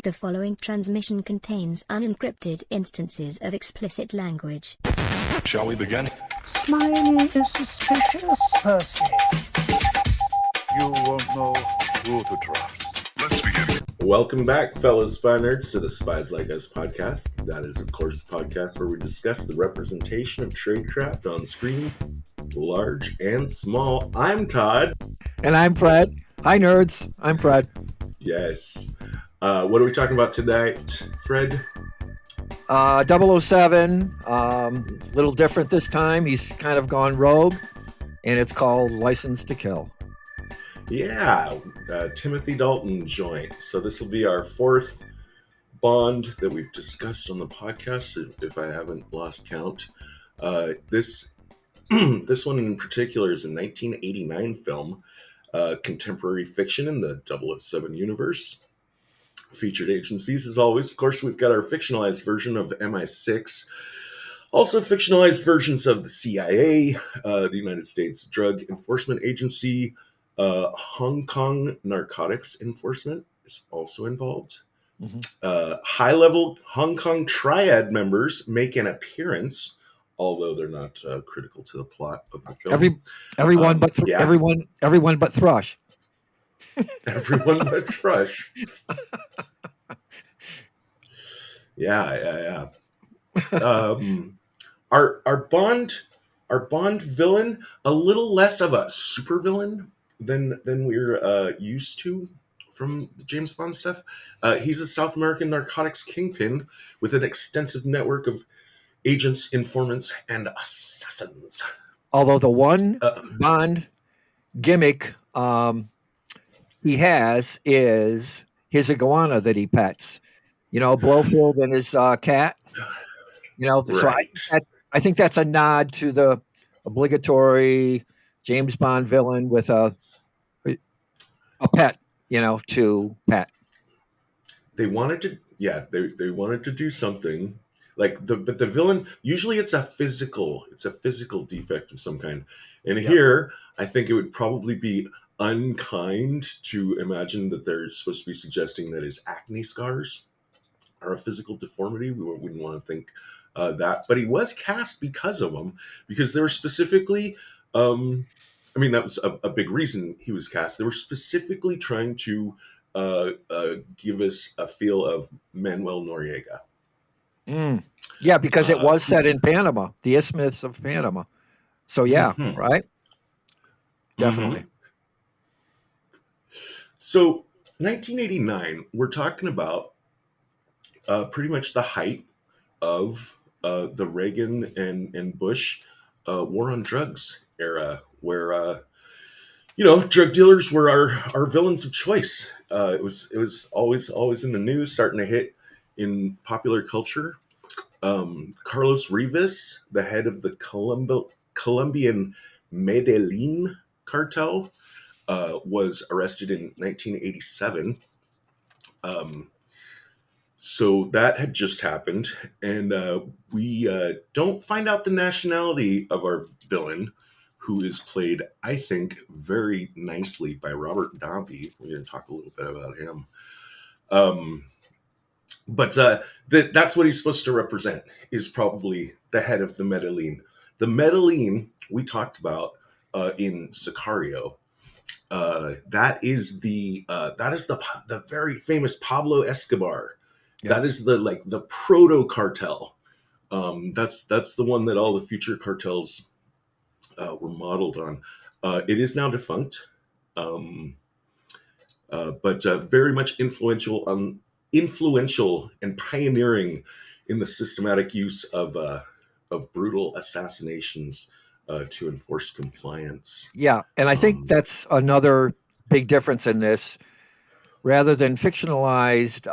The following transmission contains unencrypted instances of explicit language. Shall we begin? Smiley is suspicious, Percy. You won't know who to trust. Let's begin. Welcome back, fellow spy nerds, to the Spies Like Us podcast. That is, of course, the podcast where we discuss the representation of tradecraft on screens, large and small. I'm Todd. And I'm Fred. Hi, nerds. I'm Fred. Yes. What are we talking about tonight, Fred? 007. Little different this time. He's kind of gone rogue, and it's called License to Kill. Yeah, Timothy Dalton joint. So this will be our fourth Bond that we've discussed on the podcast, if I haven't lost count. This one in particular is a 1989 film, contemporary fiction in the 007 universe. Featured agencies, as always. Of course, we've got our fictionalized version of MI6. Also fictionalized versions of the CIA, the United States Drug Enforcement Agency, Hong Kong Narcotics Enforcement is also involved. Mm-hmm. High-level Hong Kong Triad members make an appearance, although they're not critical to the plot of the film. Everyone but Thrush. Everyone but Thrush. Yeah. Our Bond villain, a little less of a supervillain than we're used to from the James Bond stuff. He's a South American narcotics kingpin with an extensive network of agents, informants, and assassins. Although the one Bond gimmick he has is his iguana that he pets. You know, Blowfield and his cat. You know, so right. I think that's a nod to the obligatory James Bond villain with a pet, to pet. They wanted to, they wanted to do something like but the villain, usually it's a physical defect of some kind. And here, I think it would probably be unkind to imagine that they're supposed to be suggesting that his acne scars are a physical deformity. We wouldn't want to think that, but he was cast because of them, because they were specifically, that was a big reason he was cast. They were specifically trying to give us a feel of Manuel Noriega. Yeah, because it was set in Panama, the Isthmus of Panama. So right? Definitely. Mm-hmm. So 1989, we're talking about pretty much the height of the Reagan and Bush war on drugs era, where drug dealers were our villains of choice. It was always in the news, starting to hit in popular culture. Carlos Rivas, the head of the Columbian Medellin cartel, was arrested in 1987. So that had just happened, and we don't find out the nationality of our villain, who is played, I think, very nicely by Robert Davi. We're going to talk a little bit about him. But that's what he's supposed to represent, is probably the head of the Medellin. The Medellin we talked about in Sicario. That is the very famous Pablo Escobar. Yeah. That is the proto cartel. That's the one that all the future cartels were modeled on. It is now defunct, but very much influential and pioneering in the systematic use of brutal assassinations to enforce compliance. Yeah, and I think that's another big difference in this. Rather than fictionalized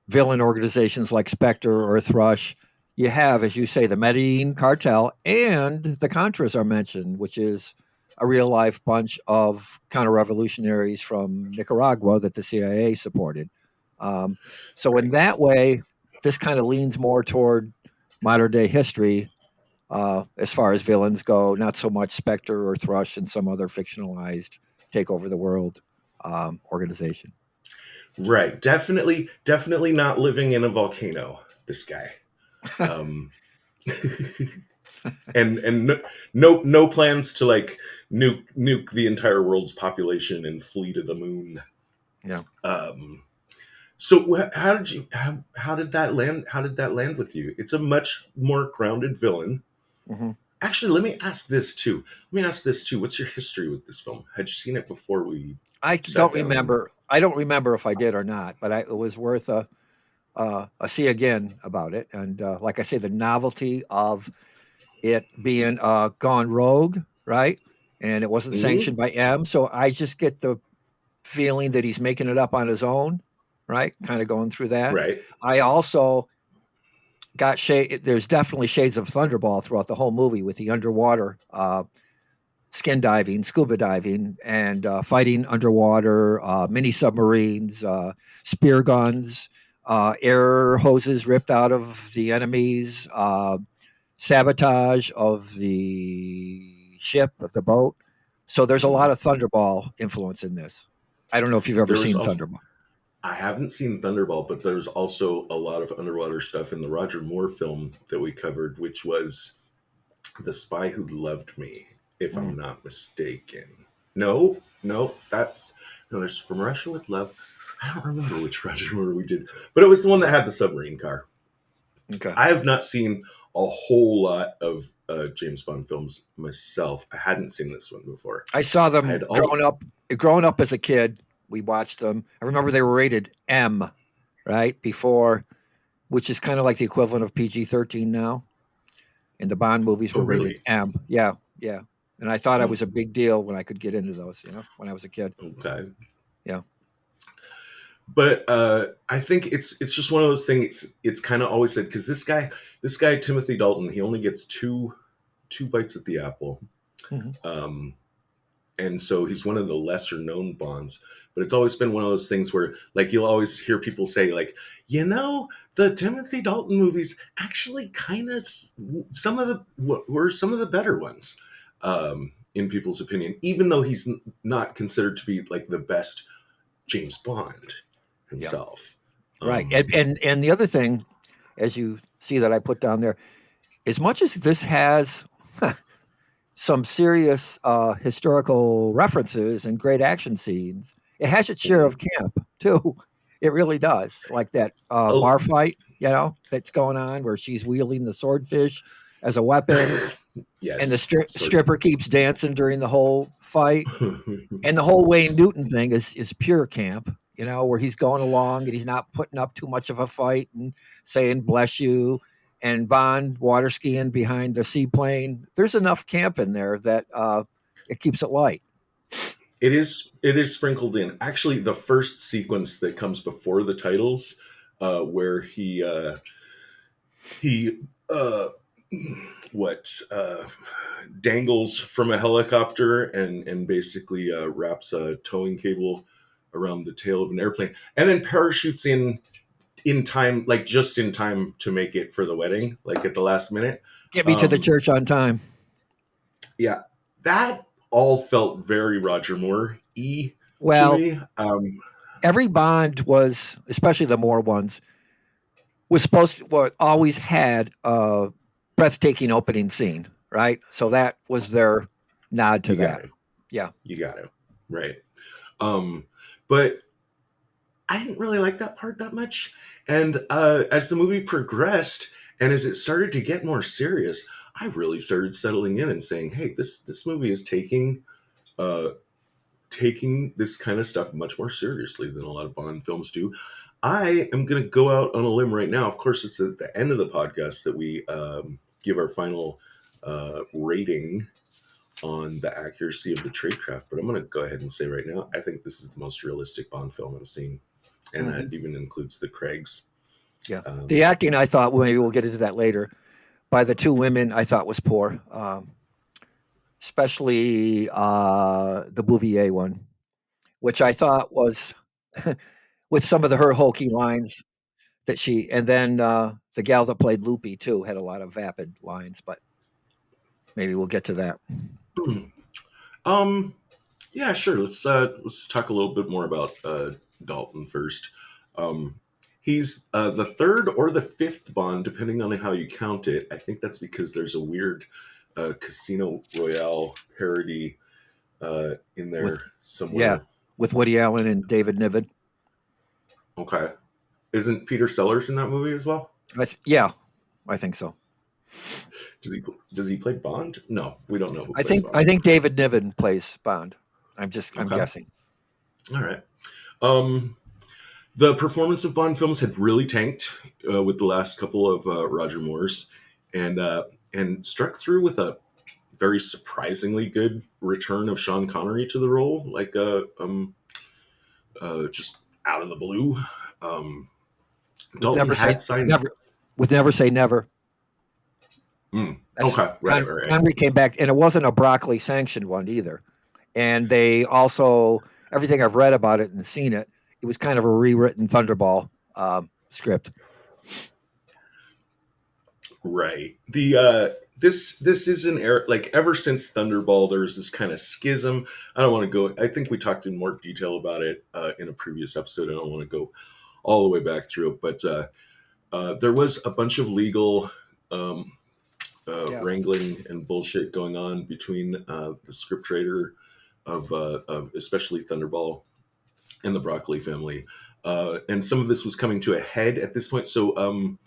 villain organizations like Spectre or Thrush, you have, as you say, the Medellin cartel, and the Contras are mentioned, which is a real-life bunch of counter-revolutionaries from Nicaragua that the CIA supported. So in that way, this kind of leans more toward modern-day history as far as villains go, not so much Spectre or Thrush and some other fictionalized take over the world organization. Right. Definitely not living in a volcano, this guy. Um, and no plans to like nuke the entire world's population and flee to the moon. Yeah. So how did that land? How did that land with you? It's a much more grounded villain. Mm-hmm. Actually, let me ask this too. What's your history with this film? Had you seen it before we? I don't remember. I don't remember if I did or not, but it was worth a see again about it. And like I say, the novelty of it being gone rogue, right? And it wasn't sanctioned by M, so I just get the feeling that he's making it up on his own, right? Kind of going through that. Right. I also got there's definitely shades of Thunderball throughout the whole movie with the underwater skin diving, scuba diving, and fighting underwater, mini submarines, spear guns, air hoses ripped out of the enemies, sabotage of the ship, of the boat. So there's a lot of Thunderball influence in this. I don't know if you've ever seen Thunderball. I haven't seen Thunderball, but there's also a lot of underwater stuff in the Roger Moore film that we covered, which was The Spy Who Loved Me, if I'm not mistaken. No, there's From Russia with Love. I don't remember which Roger Moore we did, but it was the one that had the submarine car. Okay. I have not seen a whole lot of James Bond films myself. I hadn't seen this one before. I saw them growing up as a kid. We watched them. I remember they were rated M, right? Before, which is kind of like the equivalent of PG-13 now. And the Bond movies were rated M. Yeah. And I thought it was a big deal when I could get into those, when I was a kid. Okay. Yeah. But I think it's just one of those things. It's kind of always said, because this guy Timothy Dalton, he only gets two bites at the apple, and so he's one of the lesser known Bonds. But it's always been one of those things where, like, you'll always hear people say, like, the Timothy Dalton movies actually kind of were some of the better ones, in people's opinion, even though he's not considered to be like the best James Bond himself. Right. And the other thing, as you see that I put down there, as much as this has some serious historical references and great action scenes, it has its share of camp too. It really does. Like that bar fight, that's going on where she's wielding the swordfish as a weapon. Yes. And the stripper keeps dancing during the whole fight. And the whole Wayne Newton thing is pure camp, where he's going along and he's not putting up too much of a fight and saying, bless you. And Bond water skiing behind the seaplane. There's enough camp in there that it keeps it light. It is sprinkled in. Actually, the first sequence that comes before the titles, where he dangles from a helicopter and basically wraps a towing cable around the tail of an airplane, and then parachutes in time, like just in time to make it for the wedding, like at the last minute. Get me to the church on time. Yeah, that all felt very Roger Moore-y to me. Every Bond was, especially the Moore ones, was always had a breathtaking opening scene, right? So that was their nod to that. Yeah, you got it right. But I didn't really like that part that much. And as the movie progressed and as it started to get more serious, I really started settling in and saying, hey, this movie is taking this kind of stuff much more seriously than a lot of Bond films do. I am going to go out on a limb right now. Of course, it's at the end of the podcast that we give our final rating on the accuracy of the tradecraft. But I'm going to go ahead and say right now, I think this is the most realistic Bond film I've seen. And that even includes the Craigs. Yeah. The acting, I thought, maybe we'll get into that later, by the two women, I thought was poor. Especially the Bouvier one, which I thought was, with some of her hokey lines that and then the gal that played Loopy too had a lot of vapid lines, but maybe we'll get to that. Yeah, sure. Let's talk a little bit more about Dalton first. Um, he's the third or the fifth Bond, depending on how you count it. I think that's because there's a weird Casino Royale parody in with there yeah, somewhere. with Woody Allen and David Niven. Okay. Isn't Peter Sellers in that movie as well? Yeah, I think so. Does he play Bond? No, we don't know who I plays think Bond. I think David Niven plays Bond. I'm Okay. guessing. All right. Um, the performance of Bond films had really tanked with the last couple of Roger Moore's, and struck through with a very surprisingly good return of Sean Connery to the role, like just out of the blue. Um, With Dalton never say had signed. never. With never say never. That's Okay, right. Connery came back, and it wasn't a broccoli sanctioned one either. And they also everything I've read about it and seen it, it was kind of a rewritten Thunderball script. Right. The this is an era, like ever since Thunderball, there's this kind of schism. I don't want to go. I think we talked in more detail about it in a previous episode. I don't want to go all the way back through it, but there was a bunch of legal wrangling and bullshit going on between the scriptwriter of especially Thunderball and the Broccoli family, and some of this was coming to a head at this point. So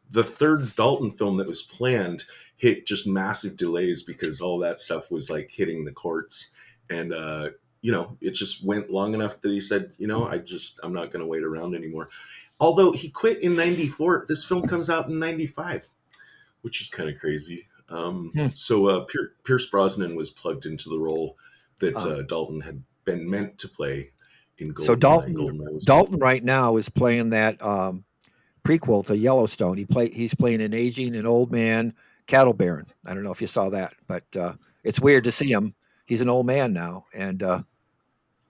the third Dalton film that was planned hit just massive delays because all that stuff was like hitting the courts, and it just went long enough that he said, I'm not going to wait around anymore. Although he quit in '94, this film comes out in '95, which is kind of crazy. So Pierce Brosnan was plugged into the role that Dalton had been meant to play in Goldeneye. So Goldeneye Dalton right now is playing that prequel to Yellowstone. He's playing an aging, an old man cattle baron. I don't know if you saw that, but it's weird to see him. He's an old man now, and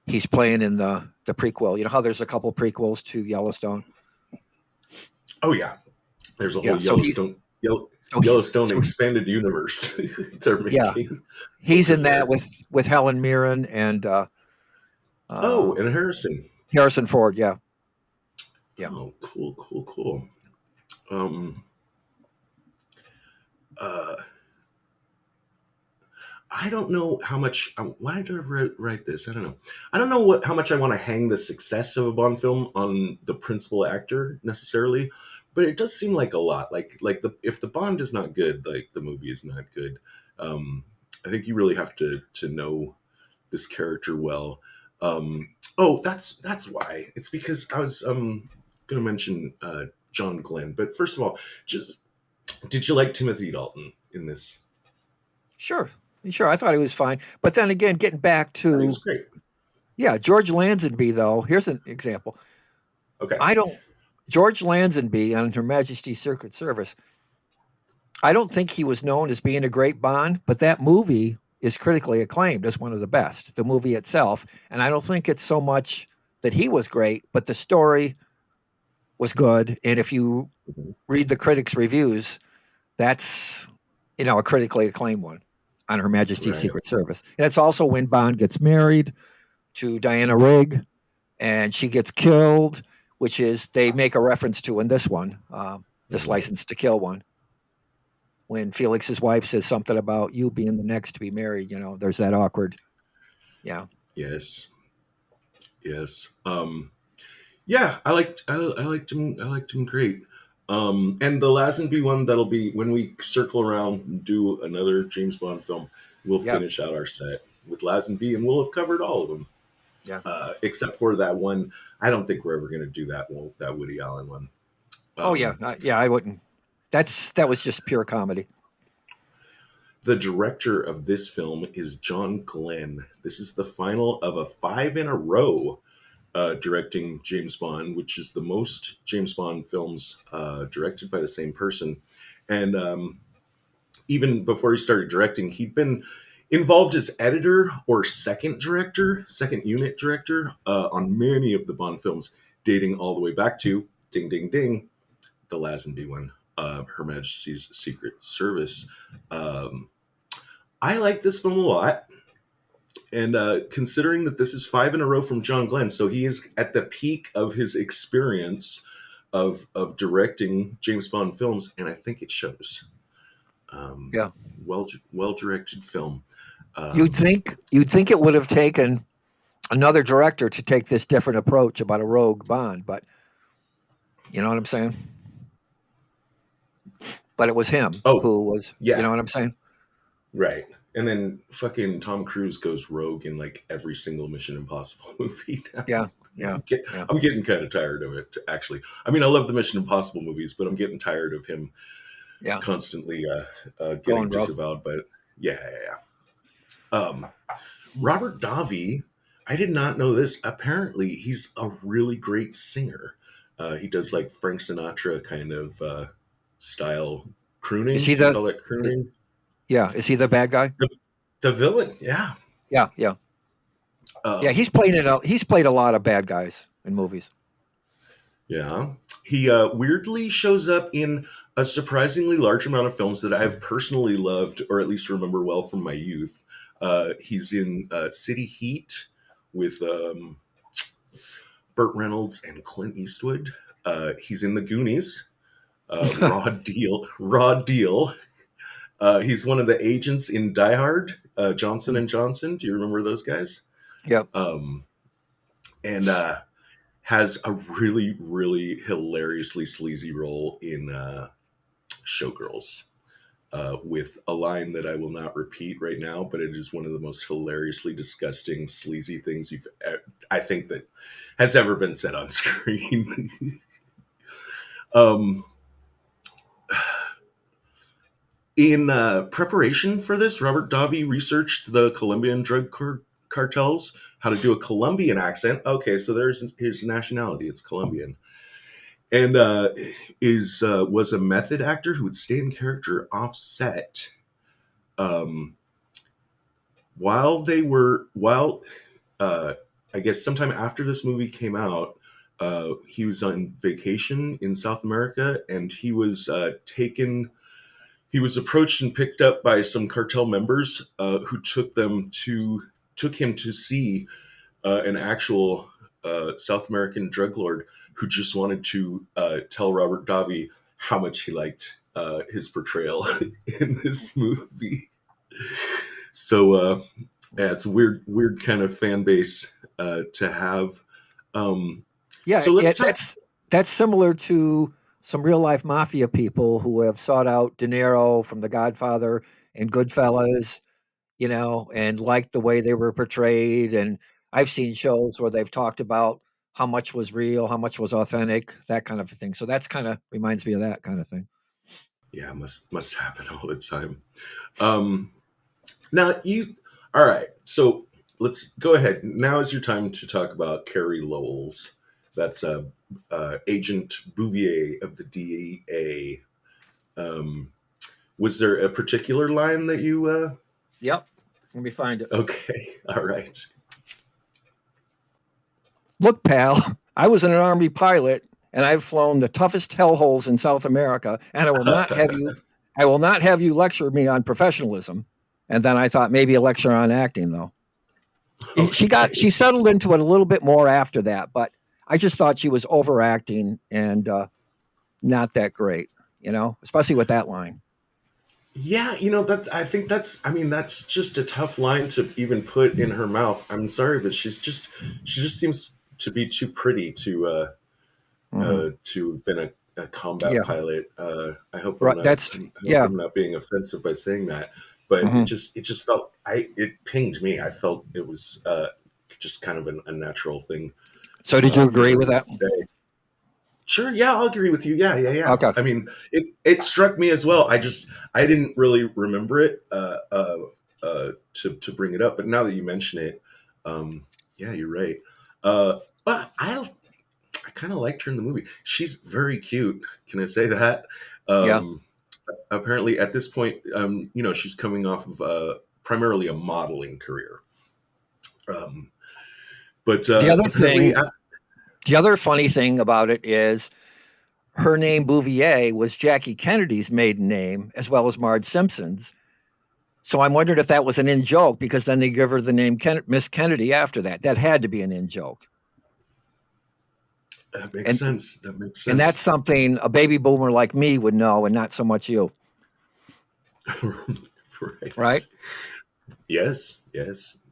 he's playing in the prequel. You know how there's a couple prequels to Yellowstone? Oh yeah, there's a whole so Yellowstone expanded universe they're making. Yeah, he's in that with Helen Mirren and and Harrison Ford. Yeah. Oh, cool. I don't know how much. Why did I write this? I don't know. I don't know how much I want to hang the success of a Bond film on the principal actor necessarily, but it does seem like a lot. If the Bond is not good, like the movie is not good. I think you really have to know this character well. That's why. It's because I was going to mention John Glenn, but first of all, just did you like Timothy Dalton in this? Sure. I thought he was fine, but then again, getting back to He was great. Yeah, George Lazenby though. Here's an example. Okay. George Lazenby on Her Majesty's Secret Service. I don't think he was known as being a great Bond, but that movie is critically acclaimed as one of the best. The movie itself, and I don't think it's so much that he was great, but the story was good. And if you read the critics' reviews, that's a critically acclaimed one on Her Majesty's Secret Service. And it's also when Bond gets married to Diana Rigg and she gets killed, which is they make a reference to in this one, this License to Kill one. When Felix's wife says something about you being the next to be married, there's that awkward. Yeah. Yes. I liked him. I liked him great. And the Lazenby one, that'll be when we circle around and do another James Bond film. We'll finish out our set with Lazenby, and we'll have covered all of them. Yeah. Except for that one. I don't think we're ever going to do that Woody Allen one. I wouldn't. That was just pure comedy. The director of this film is John Glenn. This is the final of a 5 in a row directing James Bond, which is the most James Bond films directed by the same person. And even before he started directing, he'd been involved as editor or second unit director on many of the Bond films, dating all the way back to, ding, ding, ding, the Lazenby one, Her Majesty's Secret Service. I like this film a lot. And considering that this is 5 in a row from John Glenn, so he is at the peak of his experience of directing James Bond films, and I think it shows. Yeah. Well directed film. You'd think it would have taken another director to take this different approach about a rogue Bond, but you know what I'm saying? But it was him who was, yeah. You know what I'm saying? Right. And then fucking Tom Cruise goes rogue in like every single Mission Impossible movie now. Yeah. I'm getting kind of tired of it, actually. I mean, I love the Mission Impossible movies, but I'm getting tired of him constantly getting disavowed. But yeah. Robert Davi, I did not know this. Apparently, he's a really great singer. He does like Frank Sinatra kind of style crooning. Is he call it crooning? Yeah. Is he the bad guy? The villain, yeah. Yeah. He's played a lot of bad guys in movies. Yeah. He weirdly shows up in a surprisingly large amount of films that I've personally loved, or at least remember well from my youth. He's in City Heat with Burt Reynolds and Clint Eastwood. He's in The Goonies. Raw Deal. He's one of the agents in Die Hard, Johnson & Johnson. Do you remember those guys? Yep. And has a really, really hilariously sleazy role in Showgirls with a line that I will not repeat right now, but it is one of the most hilariously disgusting, sleazy things I think that has ever been said on screen. In preparation for this, Robert Davi researched the Colombian drug cartels, how to do a Colombian accent. Okay, so there's his nationality. It's Colombian. And was a method actor who would stay in character off set while I guess sometime after this movie came out, he was on vacation in South America, and he was approached and picked up by some cartel members who took him to see an actual South American drug lord who just wanted to tell Robert Davi how much he liked his portrayal in this movie. So it's a weird kind of fan base to have. So that's similar to some real life mafia people who have sought out De Niro from The Godfather and Goodfellas, and liked the way they were portrayed. And I've seen shows where they've talked about how much was real, how much was authentic, that kind of thing. So that's kind of reminds me of that kind of thing. Yeah, must happen all the time. All right. So let's go ahead. Now is your time to talk about Carrie Lowell's. That's Agent Bouvier of the DEA. Was there a particular line that you... Yep. Let me find it. Okay. All right. Look, pal, I was an Army pilot, and I've flown the toughest hellholes in South America, and I will not have you lecture me on professionalism. And then I thought maybe a lecture on acting, though. Okay. She settled into it a little bit more after that, but I just thought she was overacting and not that great, especially with that line. Yeah, I think that's just a tough line to even put in her mouth. I'm sorry, but she just seems to be too pretty to have been a combat pilot. I hope I'm not being offensive by saying that, but it just felt it pinged me. I felt it was just kind of a natural thing. So did you agree with that? Sure. Yeah, I'll agree with you. Yeah. Okay. I mean, it struck me as well. I didn't really remember it to bring it up, but now that you mention it, yeah, you're right. But I kind of liked her in the movie. She's very cute. Can I say that? Apparently, at this point, she's coming off of primarily a modeling career. But the other funny thing about it is her name Bouvier was Jackie Kennedy's maiden name, as well as Marge Simpson's. So I'm wondering if that was an in joke, because then they give her the name Miss Kennedy after that. That had to be an in joke. That makes sense. That makes sense. And that's something a baby boomer like me would know, and not so much you. Right? Yes,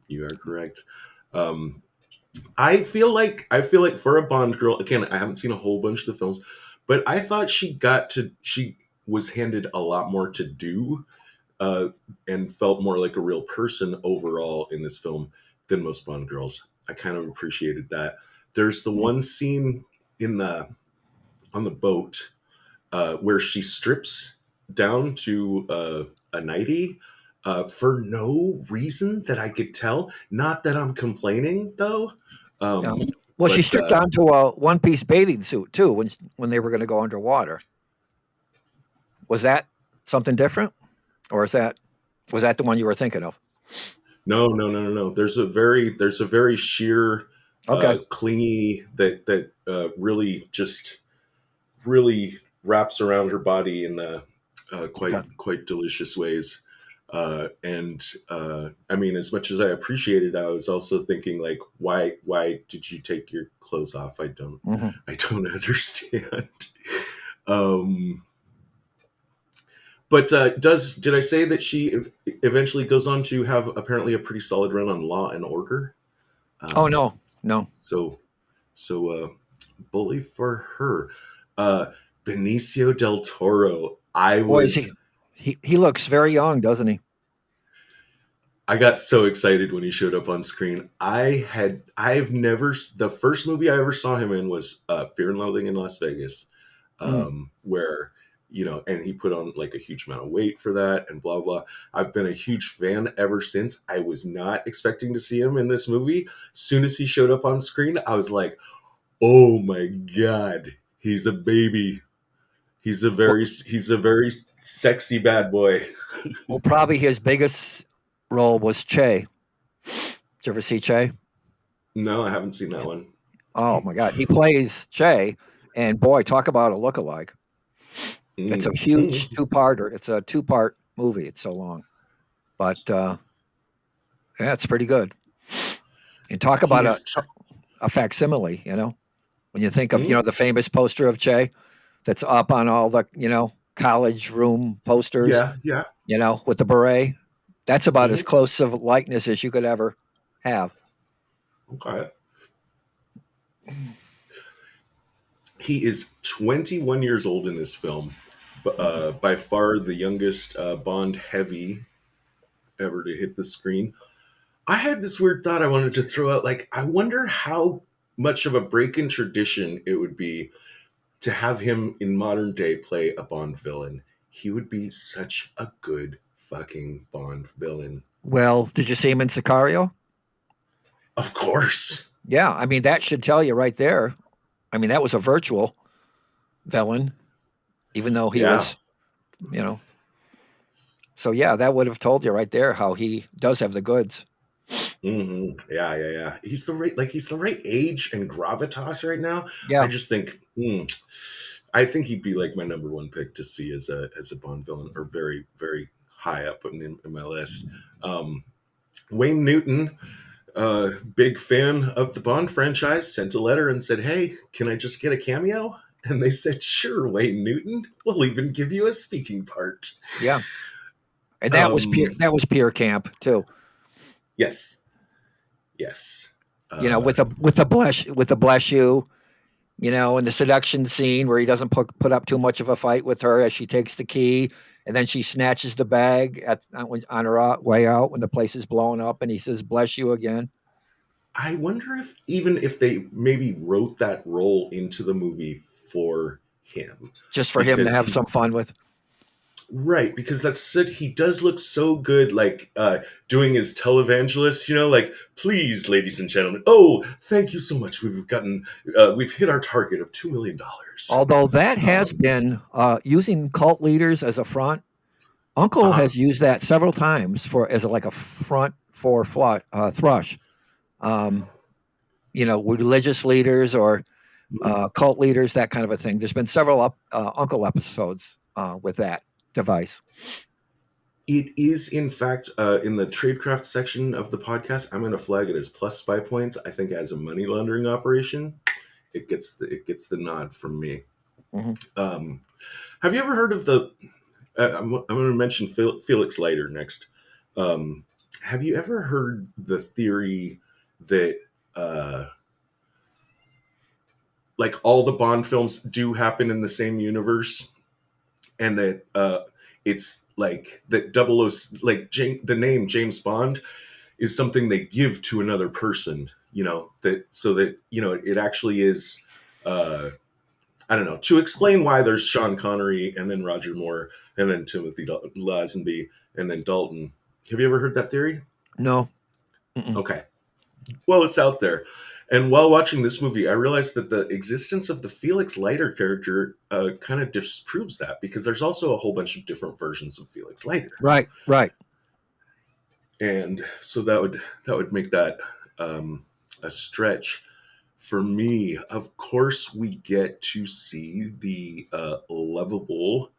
you are correct. I feel like for a Bond girl, again, I haven't seen a whole bunch of the films, but I thought she was handed a lot more to do, and felt more like a real person overall in this film than most Bond girls. I kind of appreciated that. There's the one scene on the boat where she strips down to a nightie for no reason that I could tell. Not that I'm complaining, though. Well, she stripped onto a one-piece bathing suit too when they were going to go underwater. Was that something different, or was that the one you were thinking of? No. There's a very sheer, clingy that really wraps around her body in quite delicious ways. I mean, as much as I appreciate it, I was also thinking, like, why did you take your clothes off? I don't understand. But did I say that she eventually goes on to have apparently a pretty solid run on Law and Order? No. So bully for her. Benicio del Toro. He looks very young, doesn't he? I got so excited when he showed up on screen. The first movie I ever saw him in was Fear and Loathing in Las Vegas, where, and he put on like a huge amount of weight for that and blah, blah. I've been a huge fan ever since. I was not expecting to see him in this movie. As soon as he showed up on screen, I was like, oh my God, he's a baby. He's a very sexy bad boy. Well, probably his biggest role was Che. Did you ever see Che? No, I haven't seen that one. Oh my God, he plays Che, and boy, talk about a lookalike. It's a huge two-parter. It's a two-part movie. It's so long, but yeah, it's pretty good. And talk about a facsimile. When you think of the famous poster of Che that's up on all the college room posters. Yeah. With the beret. That's about as close of a likeness as you could ever have. Okay. He is 21 years old in this film, by far the youngest Bond heavy ever to hit the screen. I had this weird thought I wanted to throw out. Like, I wonder how much of a break in tradition it would be to have him in modern day play a Bond villain. He would be such a good fucking Bond villain. Well, did you see him in Sicario? Of course. Yeah, I mean, that should tell you right there. I mean, that was a virtual villain, even though he was, So yeah, that would have told you right there how he does have the goods. Mm-hmm. Yeah. He's the right age and gravitas right now. Yeah. I just think, I think he'd be like my number one pick to see as a Bond villain, or very, very high up in my list. Wayne Newton, big fan of the Bond franchise, sent a letter and said, "Hey, can I just get a cameo?" And they said, "Sure, Wayne Newton. We'll even give you a speaking part." Yeah, and that was Pierre Camp too. Yes. With the bless you, and the seduction scene where he doesn't put up too much of a fight with her as she takes the key, and then she snatches the bag on her way out when the place is blowing up, and he says, "Bless you" again. I wonder if they maybe wrote that role into the movie for him, just for him to have some fun with. Right, because that's it. He does look so good, like doing his televangelist, like, "Please, ladies and gentlemen, oh, thank you so much. We've hit our target of $2 million." Although that has been using cult leaders as a front. Uncle has used that several times as a front for thrush. Religious leaders or cult leaders, that kind of a thing. There's been several Uncle episodes with that device. It is, in fact, in the tradecraft section of the podcast. I'm going to flag it as plus spy points. I think as a money laundering operation, it gets the nod from me. Mhm. Have you ever heard of the? I'm going to mention Felix Leiter next. Have you ever heard the theory that like all the Bond films do happen in the same universe, and that it's like that the name James Bond is something they give to another person, that so that it actually is. I don't know, to explain why there's Sean Connery and then Roger Moore and then Timothy Lazenby and then Dalton. Have you ever heard that theory? No. Mm-mm. Okay. Well, it's out there. And while watching this movie, I realized that the existence of the Felix Leiter character kind of disproves that, because there's also a whole bunch of different versions of Felix Leiter. Right. And so that would make that a stretch. For me, of course, we get to see the lovable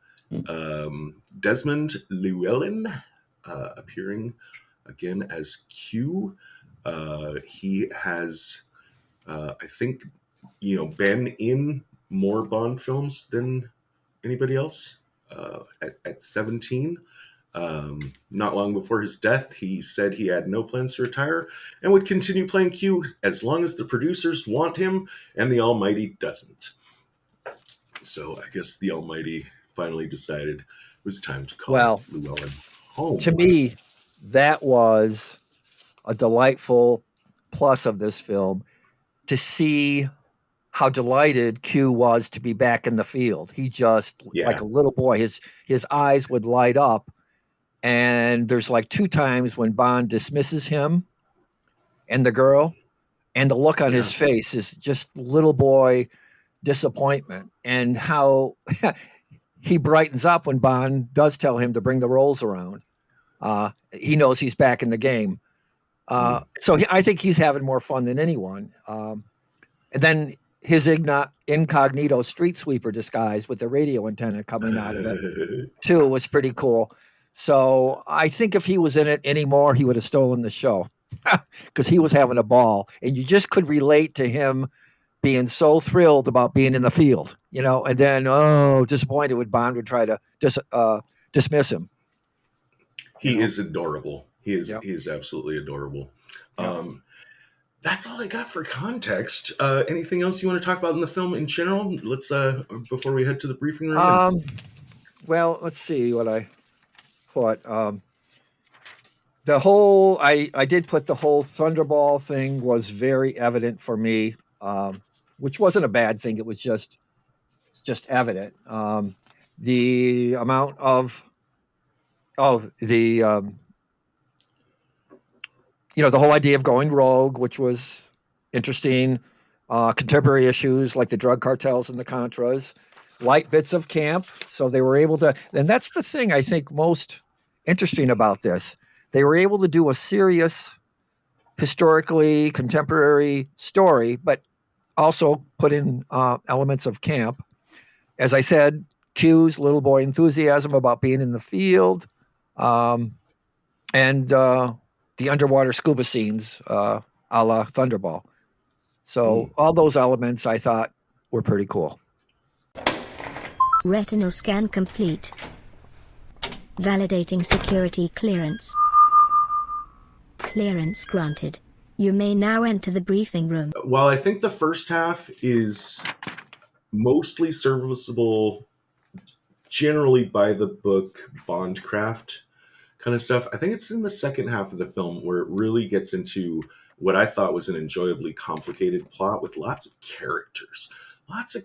Desmond Llewellyn appearing again as Q. He has, I think, been in more Bond films than anybody else. At 17. Not long before his death, he said he had no plans to retire and would continue playing Q as long as the producers want him and the Almighty doesn't. So I guess the Almighty finally decided it was time to call Llewellyn home. To me, that was a delightful plus of this film, to see how delighted Q was to be back in the field. He just, like a little boy, his eyes would light up. And there's like 2 times when Bond dismisses him and the girl, and the look on his face is just little boy disappointment, and how he brightens up when Bond does tell him to bring the rolls around. He knows he's back in the game. So I think he's having more fun than anyone. And then his incognito street sweeper disguise with the radio antenna coming out of it, too, was pretty cool. So I think if he was in it anymore, he would have stolen the show, because he was having a ball, and you just could relate to him being so thrilled about being in the field, and then, disappointed when Bond would try to dismiss him. He is adorable. He is absolutely adorable. Yep. That's all I got for context. Anything else you want to talk about in the film in general? Let's before we head to the briefing room. Well, let's see what I thought. The whole I did put the whole Thunderball thing was very evident for me, which wasn't a bad thing. It was just evident. The amount of the the whole idea of going rogue, which was interesting. Contemporary issues like the drug cartels and the Contras, light bits of camp. So they were able to, and that's the thing I think most interesting about this. They were able to do a serious, historically contemporary story, but also put in elements of camp. As I said, Q's little boy enthusiasm about being in the field, and the underwater scuba scenes, a la Thunderball. So all those elements I thought were pretty cool. Retinal scan complete. Validating security clearance. Clearance granted. You may now enter the briefing room. While I think the first half is mostly serviceable, generally by the book Bondcraft kind of stuff, I think it's in the second half of the film where it really gets into what I thought was an enjoyably complicated plot with lots of characters, lots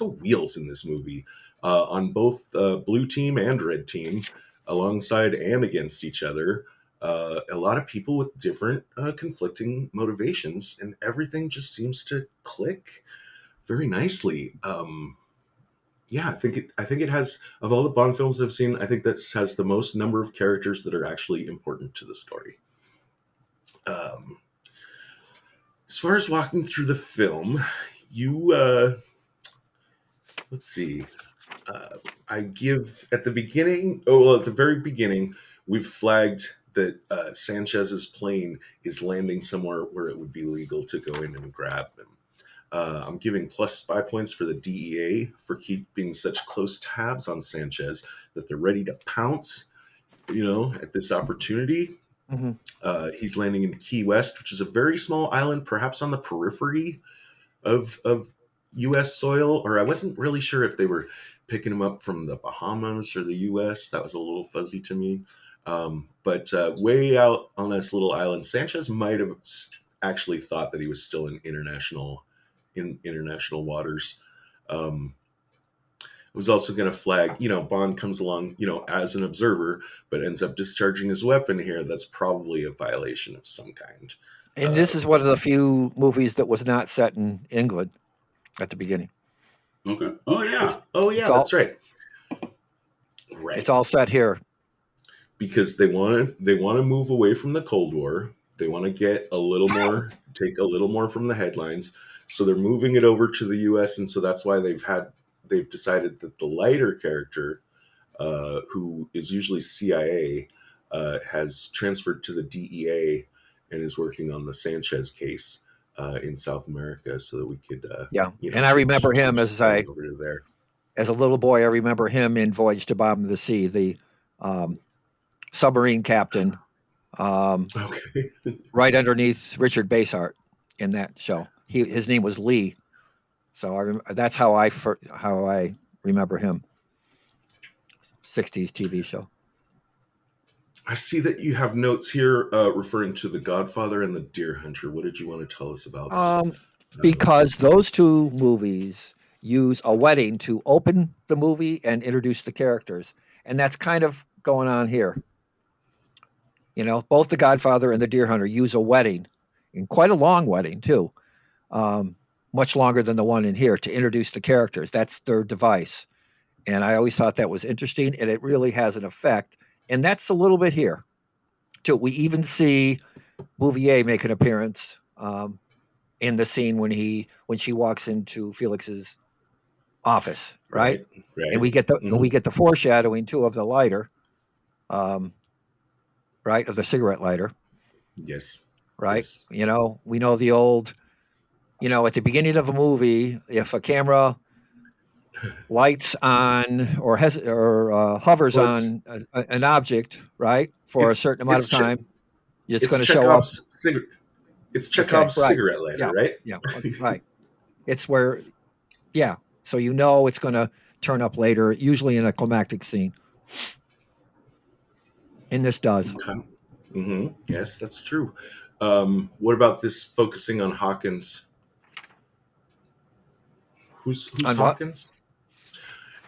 of wheels in this movie, on both blue team and red team, alongside and against each other. A lot of people with different conflicting motivations, and everything just seems to click very nicely. I think it has, of all the Bond films I've seen, I think this has the most number of characters that are actually important to the story. As far as walking through the film, you let's see. I give at the beginning, oh, well, at the very beginning, we've flagged that Sanchez's plane is landing somewhere where it would be legal to go in and grab him. I'm giving plus spy points for the DEA for keeping such close tabs on Sanchez that they're ready to pounce, at this opportunity. Mm-hmm. He's landing in Key West, which is a very small island, perhaps on the periphery of U.S. soil, or I wasn't really sure if they were picking him up from the Bahamas or the U.S. That was a little fuzzy to me. But way out on this little island, Sanchez might have actually thought that he was still in international waters. Was also going to flag, Bond comes along, as an observer, but ends up discharging his weapon here. That's probably a violation of some kind. And this is one of the few movies that was not set in England at the beginning. Okay. Oh yeah. That's right. Right. It's all set here because they want to move away from the Cold War. They want to get a little more, take a little more from the headlines. So they're moving it over to the U.S. And so that's why they've decided that the lighter character, who is usually CIA, has transferred to the DEA and is working on the Sanchez case in South America, so that we could. And I remember him as a little boy. I remember him in Voyage to Bottom of the Sea, the submarine captain, right underneath Richard Basehart in that show. His name was Lee. So that's how I remember him. 60s TV show. I see that you have notes here referring to The Godfather and The Deer Hunter. What did you want to tell us about? Because those two movies use a wedding to open the movie and introduce the characters. And that's kind of going on here. Both The Godfather and The Deer Hunter use a wedding, and quite a long wedding too. Much longer than the one in here, to introduce the characters. That's their device. And I always thought that was interesting, and it really has an effect. And that's a little bit here too. We even see Bouvier make an appearance in the scene when she walks into Felix's office, right? And we get the foreshadowing too of the lighter, right, of the cigarette lighter. Yes. Right. Yes. We know the old. At the beginning of a movie, if a camera lights on or hovers on an object, right, for a certain amount of time, it's going to show up. It's Chekhov's cigarette lighter, right? Yeah, right. It's where, so it's going to turn up later, usually in a climactic scene. And this does. Okay. Mm-hmm. Yes, that's true. What about this focusing on Hawkins? Who's Hawkins?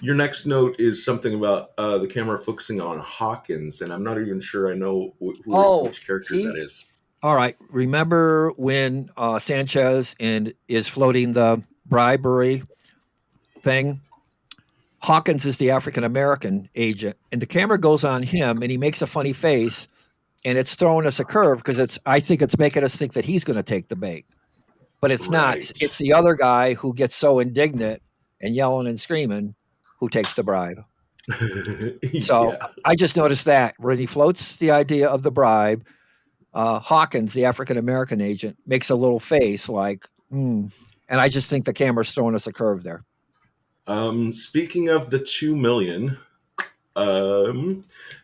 Your next note is something about the camera focusing on Hawkins, and I'm not even sure I know which character that is. All right. Remember when Sanchez is floating the bribery thing? Hawkins is the African-American agent, and the camera goes on him, and he makes a funny face, and it's throwing us a curve because I think it's making us think that he's going to take the bait. But it's not. It's the other guy who gets so indignant and yelling and screaming who takes the bribe. So I just noticed that when he floats the idea of the bribe, Hawkins, the African-American agent, makes a little face like, and I just think the camera's throwing us a curve there. Speaking of the 2 million,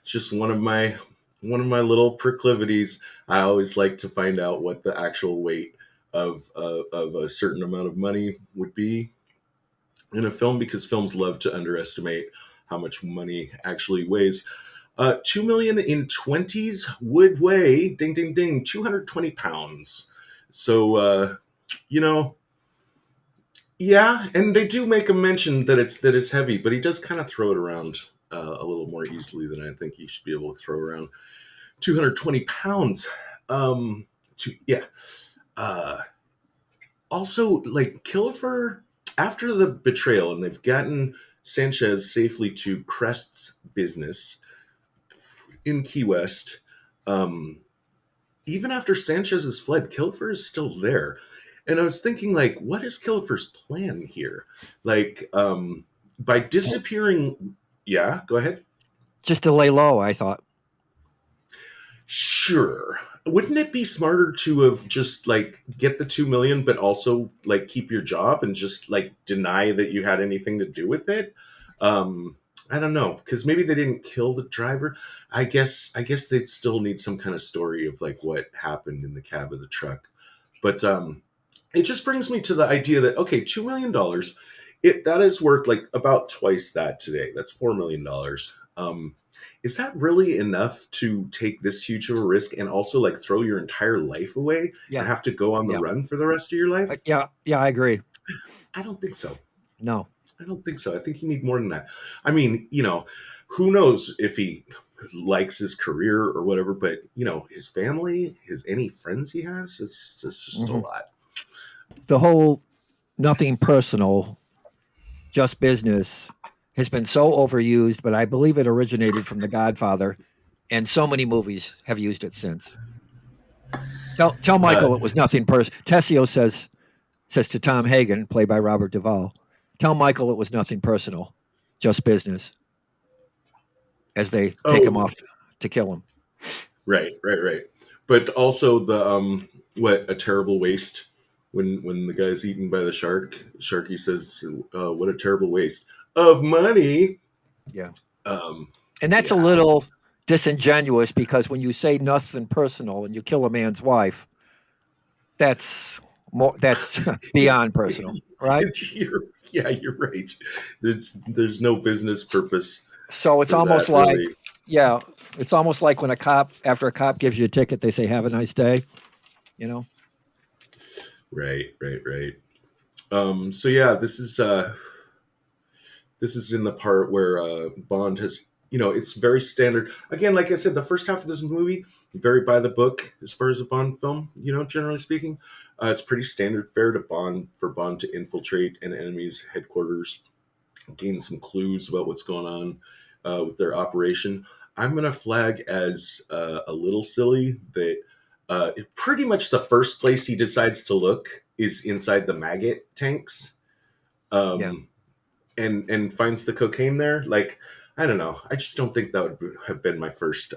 just one of my little proclivities. I always like to find out what the actual weight of a certain amount of money would be in a film, because films love to underestimate how much money actually weighs. 2 million in 20s would weigh, ding, ding, ding, 220 pounds. So, and they do make a mention that it's heavy, but he does kind of throw it around a little more easily than I think he should be able to throw around 220 pounds. Also, like, Killefer, after the betrayal, and they've gotten Sanchez safely to Crest's business in Key West, even after Sanchez has fled, Killefer is still there. And I was thinking, like, what is Killefer's plan here? Like, by disappearing, yeah, go ahead. Just to lay low, I thought. Sure. Wouldn't it be smarter to have just like get the 2 million, but also like keep your job and just like deny that you had anything to do with it? I don't know, because maybe they didn't kill the driver. I guess they'd still need some kind of story of like what happened in the cab of the truck. But it just brings me to the idea that okay, $2 million, that is worth like about twice that today. That's $4 million. Is that really enough to take this huge of a risk and also like throw your entire life away Yeah. and have to go on the Yeah. run for the rest of your life? Yeah, I agree. I don't think so. No. I don't think so. I think you need more than that. I mean, who knows if he likes his career or whatever, but his family, any friends he has, it's just a lot. The whole nothing personal, just business has been so overused, but I believe it originated from The Godfather, and so many movies have used it since. Tell Michael it was nothing personal. Tessio says to Tom Hagen, played by Robert Duvall, tell Michael it was nothing personal, just business, as they take him off to kill him. Right. But also the what a terrible waste when the guy's eaten by the shark. Sharky says, "What a terrible waste of money." Yeah. And that's a little disingenuous because when you say nothing personal and you kill a man's wife, that's beyond personal, right? You're right. There's no business purpose. So it's for almost that, like, really. yeah, it's almost like when after a cop gives you a ticket, they say, "Have a nice day," Right. So yeah, this is in the part where Bond has, it's very standard. Again, like I said, the first half of this movie, very by the book as far as a Bond film, generally speaking. It's pretty standard fare for Bond to infiltrate an enemy's headquarters, gain some clues about what's going on with their operation. I'm going to flag as a little silly that pretty much the first place he decides to look is inside the maggot tanks. And finds the cocaine there. Like, I don't know. I just don't think that would have been my first.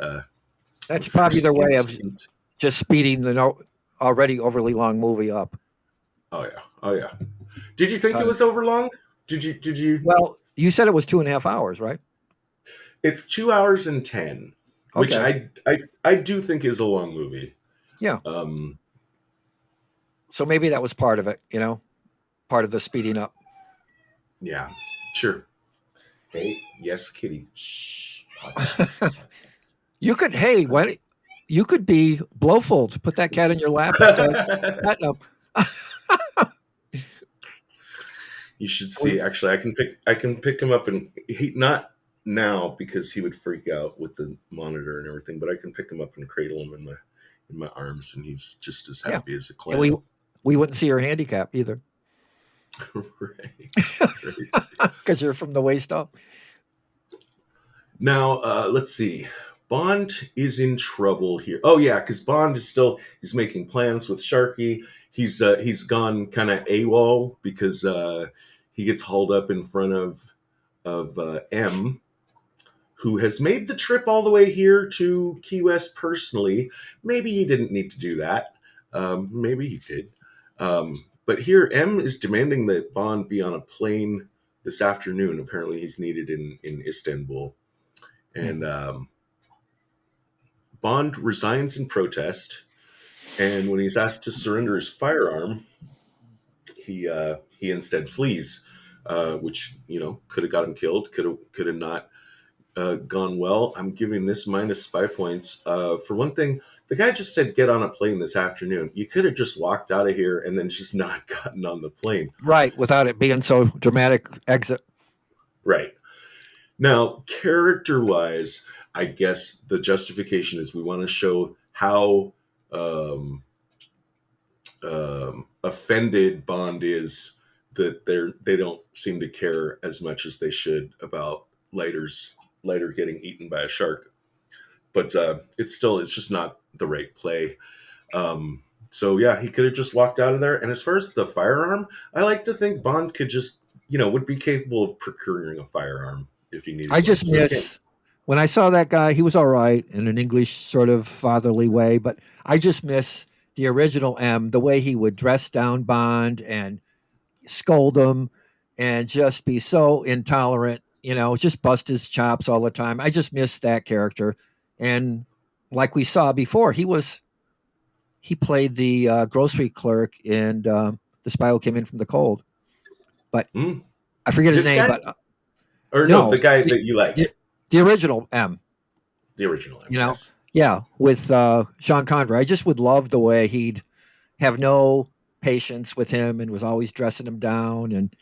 That's probably their way of instinct. just speeding the already overly long movie up. Oh yeah. Did you think it was over long? Did you? Well, you said it was 2.5 hours, right? It's 2 hours and 10, which Okay. I do think is a long movie. Yeah. So maybe that was part of it, part of the speeding up. Yeah, sure. Hey, yes, kitty. Shh. You could be Blowfold. Put that cat in your lap and start petting him. You should see. Actually, I can pick him up, and he not now because he would freak out with the monitor and everything. But I can pick him up and cradle him in my arms, and he's just as happy as a clam. And we wouldn't see your handicap either. Right. Because you're from the waist up. Now, let's see. Bond is in trouble here. Oh yeah, because Bond he's making plans with Sharky. He's gone kind of AWOL because he gets hauled up in front of M, who has made the trip all the way here to Key West personally. Maybe he didn't need to do that. Maybe he did. But here, M is demanding that Bond be on a plane this afternoon. Apparently, he's needed in Istanbul. And Bond resigns in protest. And when he's asked to surrender his firearm, he instead flees, which could have got him killed. Could have not gone well. I'm giving this minus spy points. For one thing, the guy just said get on a plane this afternoon. You could have just walked out of here and then just not gotten on the plane. Right, without it being so dramatic exit. Right. Now, character-wise, I guess the justification is we want to show how offended Bond is that they don't seem to care as much as they should about Leiter getting eaten by a shark. But it's just not the right play. So yeah, he could have just walked out of there. And as far as the firearm, I like to think Bond could just would be capable of procuring a firearm if he needed I one. just So again, miss when I saw that guy. He was all right in an English sort of fatherly way, but I just miss the original M, the way he would dress down Bond and scold him and just be so intolerant, just bust his chops all the time. I just miss that character. And like we saw before, he played the grocery clerk in The Spy Who Came In From the Cold. But mm, I forget his this name, guy, but or no, no, the guy that you like, the original M, the original M, you know, yes. yeah, with Sean Connery. I just would love the way he'd have no patience with him and was always dressing him down, and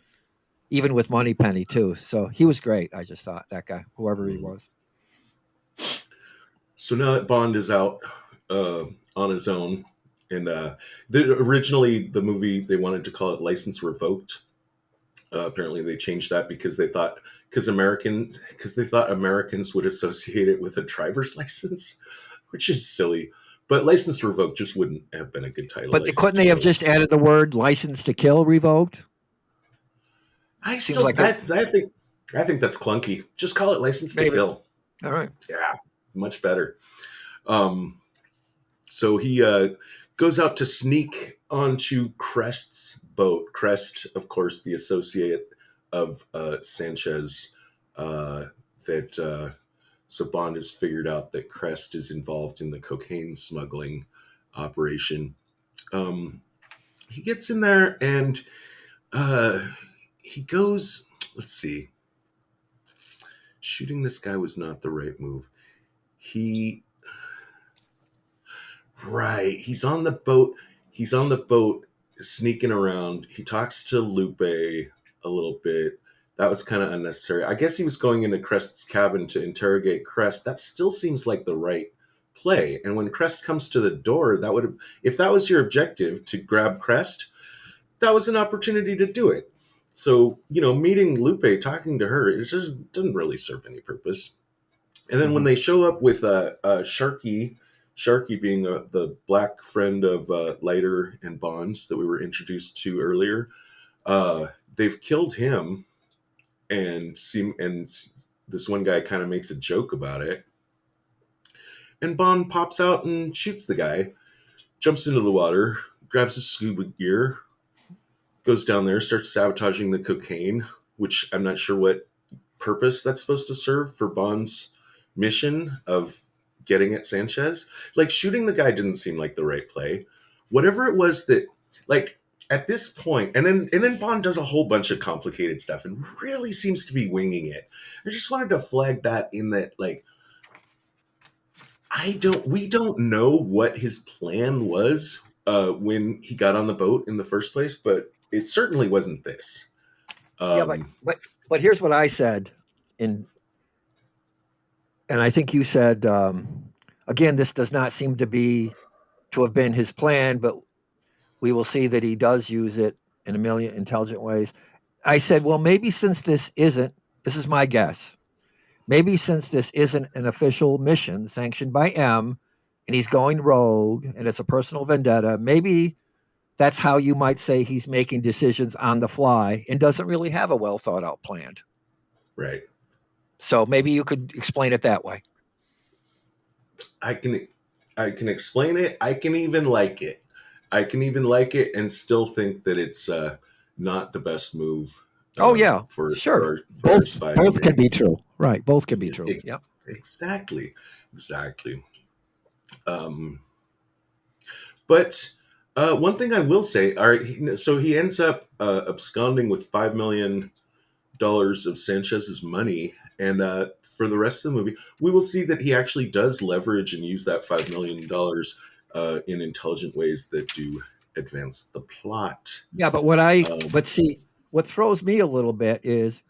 even with Moneypenny too. So he was great. I just thought that guy, whoever he Mm. was. So now that Bond is out on his own, and originally the movie they wanted to call it License Revoked. Apparently they changed that because they thought Americans would associate it with a driver's license, which is silly. But License Revoked just wouldn't have been a good title. But License couldn't to they have Kill. just added the word "license to kill" revoked? I Seems still like I think that's clunky. Just call it License to maybe. Kill. All right. Yeah, much better. So he goes out to sneak onto Crest's boat. Crest, of course, the associate of Sanchez. So Bond has figured out that Crest is involved in the cocaine smuggling operation. He gets in there and he goes. Let's see. Shooting this guy was not the right move. He's on the boat. He's on the boat sneaking around. He talks to Lupe a little bit. That was kind of unnecessary. I guess he was going into Crest's cabin to interrogate Crest. That still seems like the right play. And when Crest comes to the door, if that was your objective to grab Crest, that was an opportunity to do it. So, meeting Lupe, talking to her, it just didn't really serve any purpose. And then when they show up with Sharky being the black friend of Leiter and Bonds that we were introduced to earlier, they've killed him, and this one guy kind of makes a joke about it. And Bond pops out and shoots the guy, jumps into the water, grabs his scuba gear, goes down there, starts sabotaging the cocaine, which I'm not sure what purpose that's supposed to serve for Bond's mission of getting at Sanchez. Like, shooting the guy didn't seem like the right play. Whatever it was that, like, at this point, and then Bond does a whole bunch of complicated stuff and really seems to be winging it. I just wanted to flag that in that, like, we don't know what his plan was when he got on the boat in the first place, but it certainly wasn't this. But here's what I said, and I think you said again, this does not seem to have been his plan, but we will see that he does use it in a million intelligent ways. I said, well, maybe since this is my guess, maybe since this isn't an official mission sanctioned by M, and he's going rogue, and it's a personal vendetta, maybe that's how you might say he's making decisions on the fly and doesn't really have a well thought out plan. Right. So maybe you could explain it that way. I can explain it. I can even like it. And still think that it's not the best move. For sure. our spies. Both can be true. Right. Both can be true. Yep. Exactly. But one thing I will say, all right, so he ends up absconding with $5 million of Sanchez's money. And for the rest of the movie, we will see that he actually does leverage and use that $5 million in intelligent ways that do advance the plot. Yeah, but what throws me a little bit is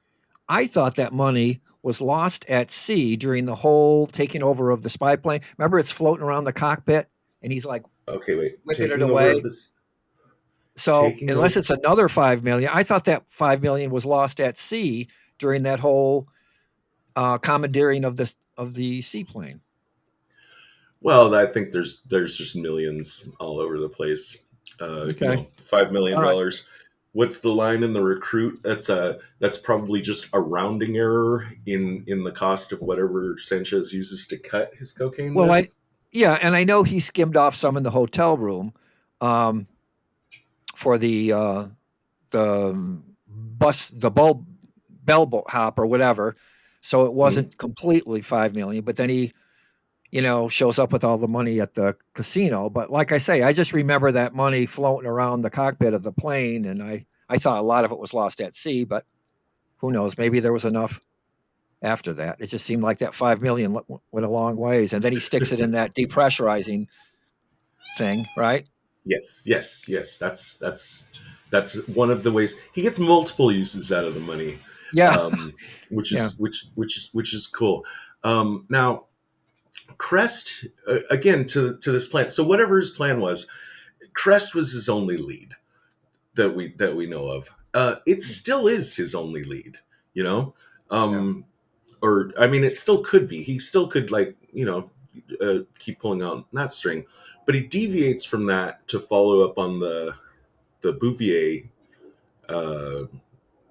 I thought that money was lost at sea during the whole taking over of the spy plane. Remember, it's floating around the cockpit, and he's like, okay, wait, whipping it away. So unless it's another $5 million, I thought that $5 million was lost at sea during that whole commandeering of the seaplane. Well, I think there's just millions all over the place. $5 million. Right. what's the line in The Recruit? That's probably just a rounding error in the cost of whatever Sanchez uses to cut his cocaine Well, with. and I know he skimmed off some in the hotel room for the bell hop or whatever. So it wasn't completely 5 million, but then he, shows up with all the money at the casino. But like I say, I just remember that money floating around the cockpit of the plane, and I thought a lot of it was lost at sea, but who knows? Maybe there was enough after that. It just seemed like that 5 million went a long ways. And then he sticks it in that depressurizing thing, right? Yes. That's one of the ways he gets multiple uses out of the money. Yeah. Which is cool. Now, Crest, again, to this plan. So whatever his plan was, Crest was his only lead that we know of. It still is his only lead, or I mean, it still could be. He still could keep pulling on that string, but he deviates from that to follow up on the Bouvier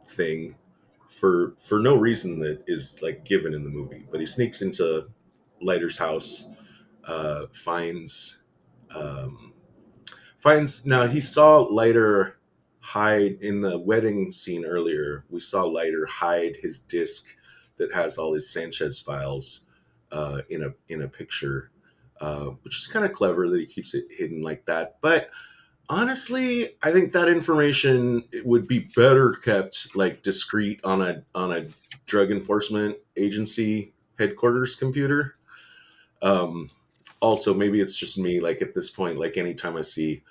thing for no reason that is given in the movie. But he sneaks into Leiter's house, finds now he saw Leiter hide in the wedding scene earlier. We saw Leiter hide his disc that has all his Sanchez files in a picture, which is kind of clever that he keeps it hidden like that. But honestly, I think that information would be better kept discreet on a drug enforcement agency headquarters computer. Also, maybe it's just me. At this point, anytime I see,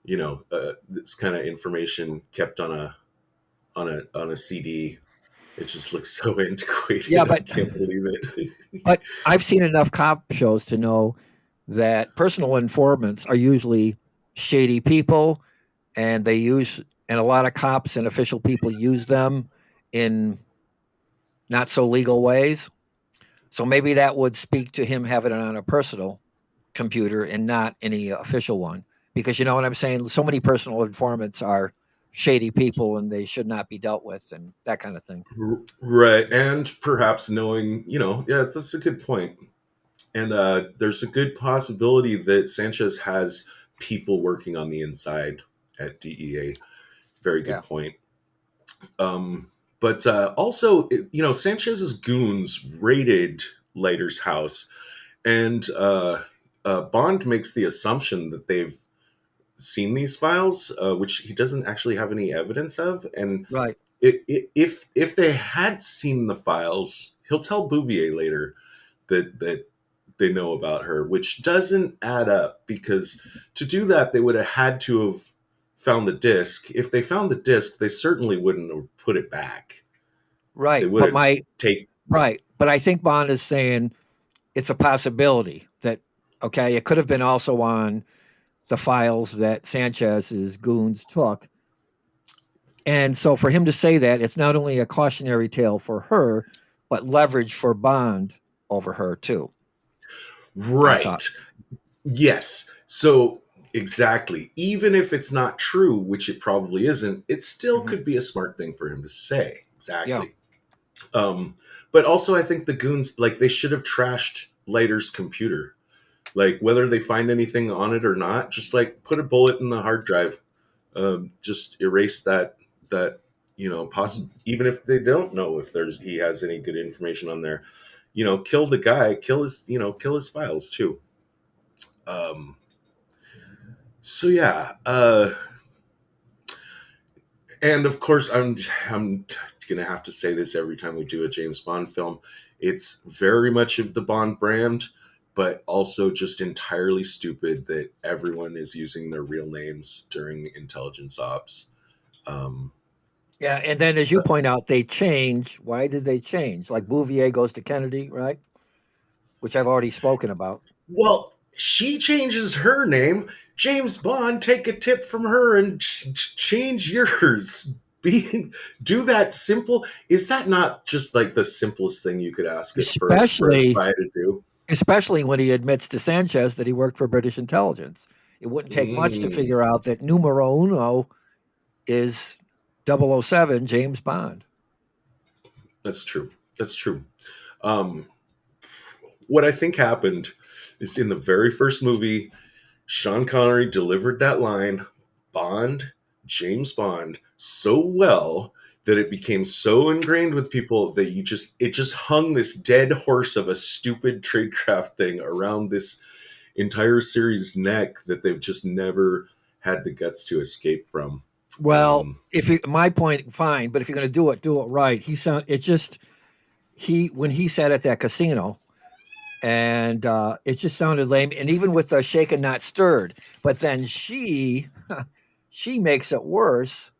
this kind of information kept on a CD, it just looks so antiquated. Yeah, but I can't believe it. But I've seen enough cop shows to know that personal informants are usually shady people, and a lot of cops and official people use them in not so legal ways. So maybe that would speak to him having it on a personal computer and not any official one, because you know what I'm saying? So many personal informants are shady people and they should not be dealt with and that kind of thing. Right. And perhaps knowing, yeah, that's a good point. And there's a good possibility that Sanchez has people working on the inside at DEA. Very good point. But also, Sanchez's goons raided Leiter's house, and Bond makes the assumption that they've seen these files, which he doesn't actually have any evidence of. And right. If they had seen the files, he'll tell Bouvier later that they know about her, which doesn't add up, because to do that, they would have had to have found the disc. If they found the disc, they certainly wouldn't have put it back. Right. They would Right. But I think Bond is saying it's a possibility that, okay, it could have been also on the files that Sanchez's goons took. And so for him to say that, it's not only a cautionary tale for her, but leverage for Bond over her too. Right. Yes. So exactly. Even if it's not true, which it probably isn't, it still could be a smart thing for him to say. Exactly. Yeah. But also I think the goons, they should have trashed Leiter's computer. Whether they find anything on it or not, just put a bullet in the hard drive. Just erase that, even if they don't know if he has any good information on there, kill the guy, kill his files too. So yeah. And of course I'm going to have to say this every time we do a James Bond film. It's very much of the Bond brand, but also just entirely stupid that everyone is using their real names during intelligence ops. Yeah, and then as you point out, they change. Why did they change? Bouvier goes to Kennedy, right? Which I've already spoken about. Well, she changes her name. James Bond, take a tip from her and change yours. Do that simple. Is that not just the simplest thing you could ask for a spy to do? Especially when he admits to Sanchez that he worked for British intelligence. It wouldn't take much to figure out that numero uno is 007 James Bond. That's true. That's true. Um, what I think happened is in the very first movie, Sean Connery delivered that line, Bond, James Bond, so well that it became so ingrained with people that it just hung this dead horse of a stupid tradecraft thing around this entire series' neck that they've just never had the guts to escape from. Well, my point, fine, but if you're going to do it right. When he sat at that casino, and it just sounded lame. And even with the shaken, not stirred. But then she makes it worse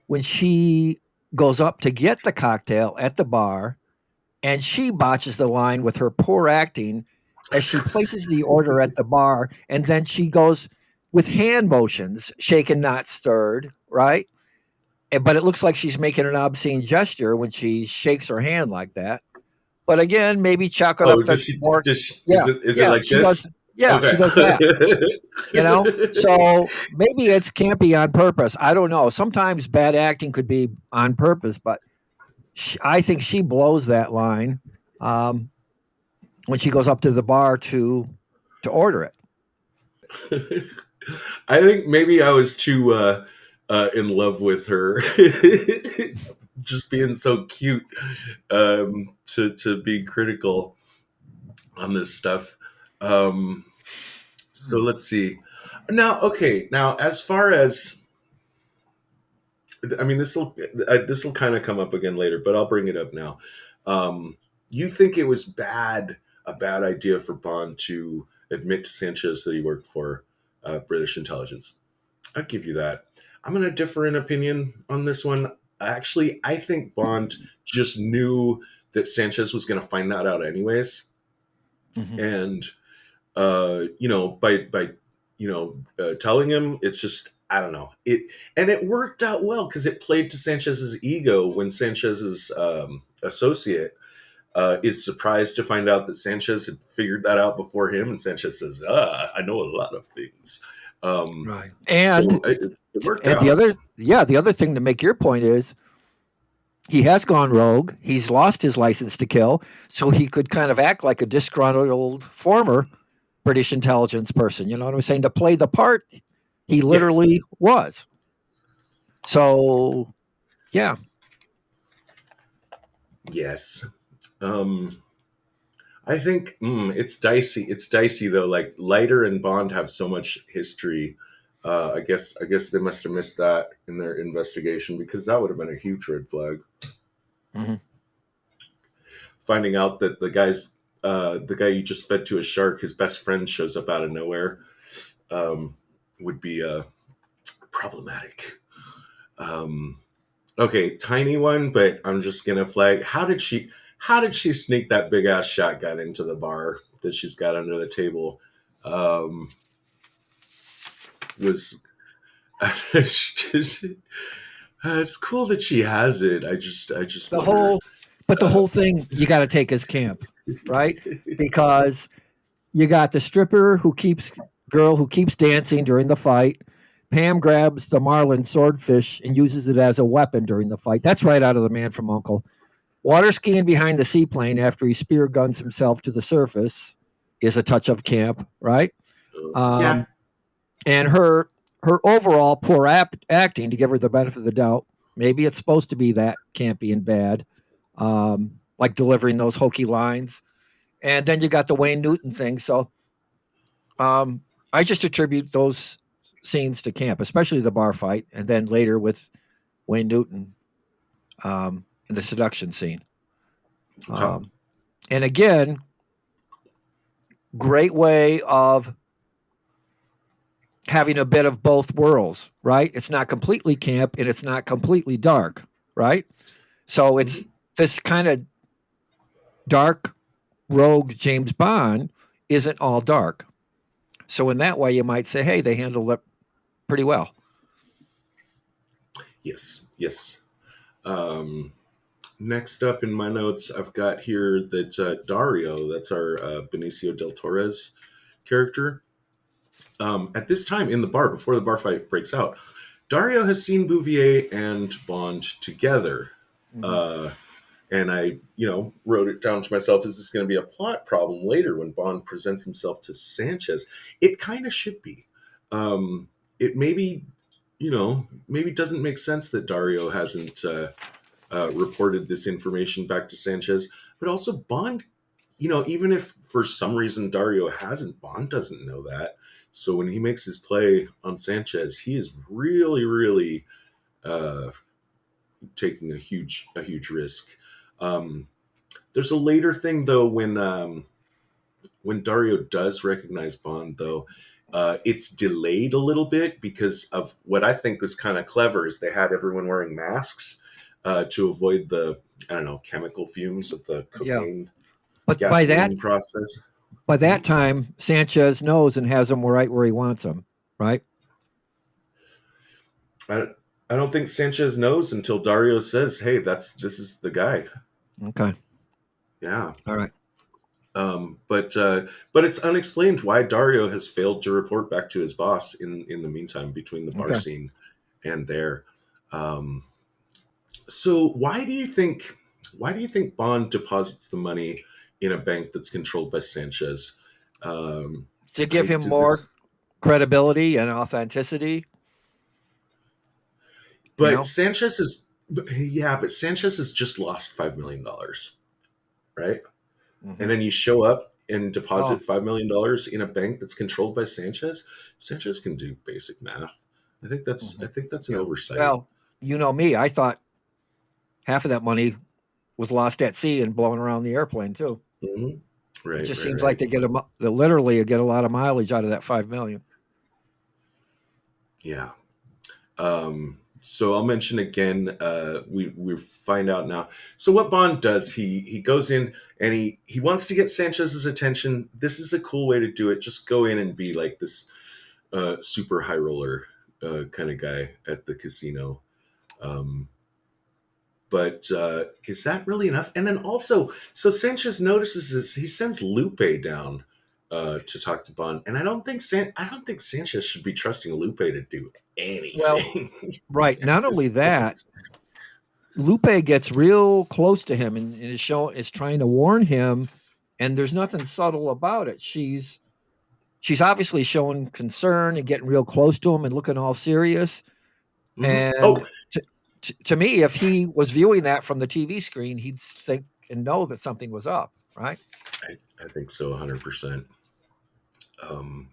when she goes up to get the cocktail at the bar, and she botches the line with her poor acting as she places the order at the bar, and then she goes with hand motions, shaken, not stirred, right? But it looks like she's making an obscene gesture when she shakes her hand like that. But again, maybe chalk it up to more. Yeah, is it like this? She does that. So maybe it's campy on purpose. I don't know. Sometimes bad acting could be on purpose, but I think she blows that line when she goes up to the bar to order it. I think maybe I was too in love with her, just being so cute, to be critical on this stuff. So let's see. Now, as far as, I mean, this will kind of come up again later, but I'll bring it up now. You think it was a bad idea for Bond to admit to Sanchez that he worked for British intelligence? I'll give you that. I'm going to differ in opinion on this one. Actually, I think Bond just knew that Sanchez was going to find that out anyways. Mm-hmm. And, by telling him, it's just, I don't know. It worked out well because it played to Sanchez's ego when Sanchez's associate is surprised to find out that Sanchez had figured that out before him. And Sanchez says, I know a lot of things. Right. And, so it worked out. The other thing to make your point is he has gone rogue. He's lost his license to kill. So he could kind of act like a disgruntled former British intelligence person. You know what I'm saying? To play the part he literally was. So, yeah. Yes. I think it's dicey. It's dicey though. Like Leiter and Bond have so much history. I guess they must have missed that in their investigation because that would have been a huge red flag. Mm-hmm. Finding out that the guy you just fed to a shark, his best friend shows up out of nowhere, would be problematic. Okay, tiny one, but I'm just gonna flag. How did she sneak that big ass shotgun into the bar that she's got under the table? It's cool that she has it. I just the whole thing you got to take as camp, right? Because you got the stripper who keeps dancing during the fight. Pam grabs the marlin swordfish and uses it as a weapon during the fight. That's right out of The Man from U.N.C.L.E. Water skiing behind the seaplane after he spear guns himself to the surface is a touch of camp, right? And her overall poor acting, to give her the benefit of the doubt, maybe it's supposed to be that campy and bad, like delivering those hokey lines. And then you got the Wayne Newton thing. So I just attribute those scenes to camp, especially the bar fight, and then later with Wayne Newton in the seduction scene. And again, great way of having a bit of both worlds, right? It's not completely camp and it's not completely dark, right? So it's this kind of dark rogue James Bond isn't all dark. So in that way, you might say, hey, they handled it pretty well. Yes. Next up in my notes, I've got here that Dario, that's our Benicio del Toro's character. At this time in the bar, before the bar fight breaks out, Dario has seen Bouvier and Bond together. Mhm. And I, wrote it down to myself, is this going to be a plot problem later when Bond presents himself to Sanchez? It kind of should be. It maybe, maybe doesn't make sense that Dario hasn't reported this information back to Sanchez, but also Bond, even if for some reason Dario hasn't, Bond doesn't know that. So when he makes his play on Sanchez, he is really, really uh, taking a huge risk. Um, there's a later thing though when Dario does recognize Bond though. It's delayed a little bit because of what I think was kind of clever is they had everyone wearing masks to avoid the, I don't know, chemical fumes of the Yeah. cocaine But gasoline process. by that time, Sanchez knows and has him right where he wants him, right? I, I don't think Sanchez knows until Dario says, "Hey, this is the guy." Okay. Yeah. All right. But it's unexplained why Dario has failed to report back to his boss in the meantime between the bar Okay. scene and there. Um, so why do you think Bond deposits the money in a bank that's controlled by Sanchez? To give him Did more this, credibility and authenticity, you but know? Sanchez is yeah, but Sanchez has just lost $5 million, right? And Hmm. then you show up and Oh, deposit $5 million in a bank that's controlled by Sanchez. Sanchez can do basic math. I mhm. think that's an Yeah. oversight. Well, you know me. I thought half of that money was lost at sea and blown around the airplane too. Hmm. It Right, just right, seems like right. they literally get a lot of mileage out of that 5 million. Yeah. So I'll mention again. We find out now. So what Bond does, he goes in and he wants to get Sanchez's attention. This is a cool way to do it. Just go in and be like this super high roller kind of guy at the casino. Um, but is that really enough? And then also, so Sanchez notices this. He sends Lupe down to talk to Bond, and I don't think Sanchez should be trusting Lupe to do Well, anything right. at Not only this that, point. Lupe gets real close to him and is trying to warn him, and there's nothing subtle about it. She's obviously showing concern and getting real close to him and looking all serious. Hmm. Oh, And to me, if he was viewing that from the TV screen, he'd think and know that something was up, right? I think so, 100%. Um,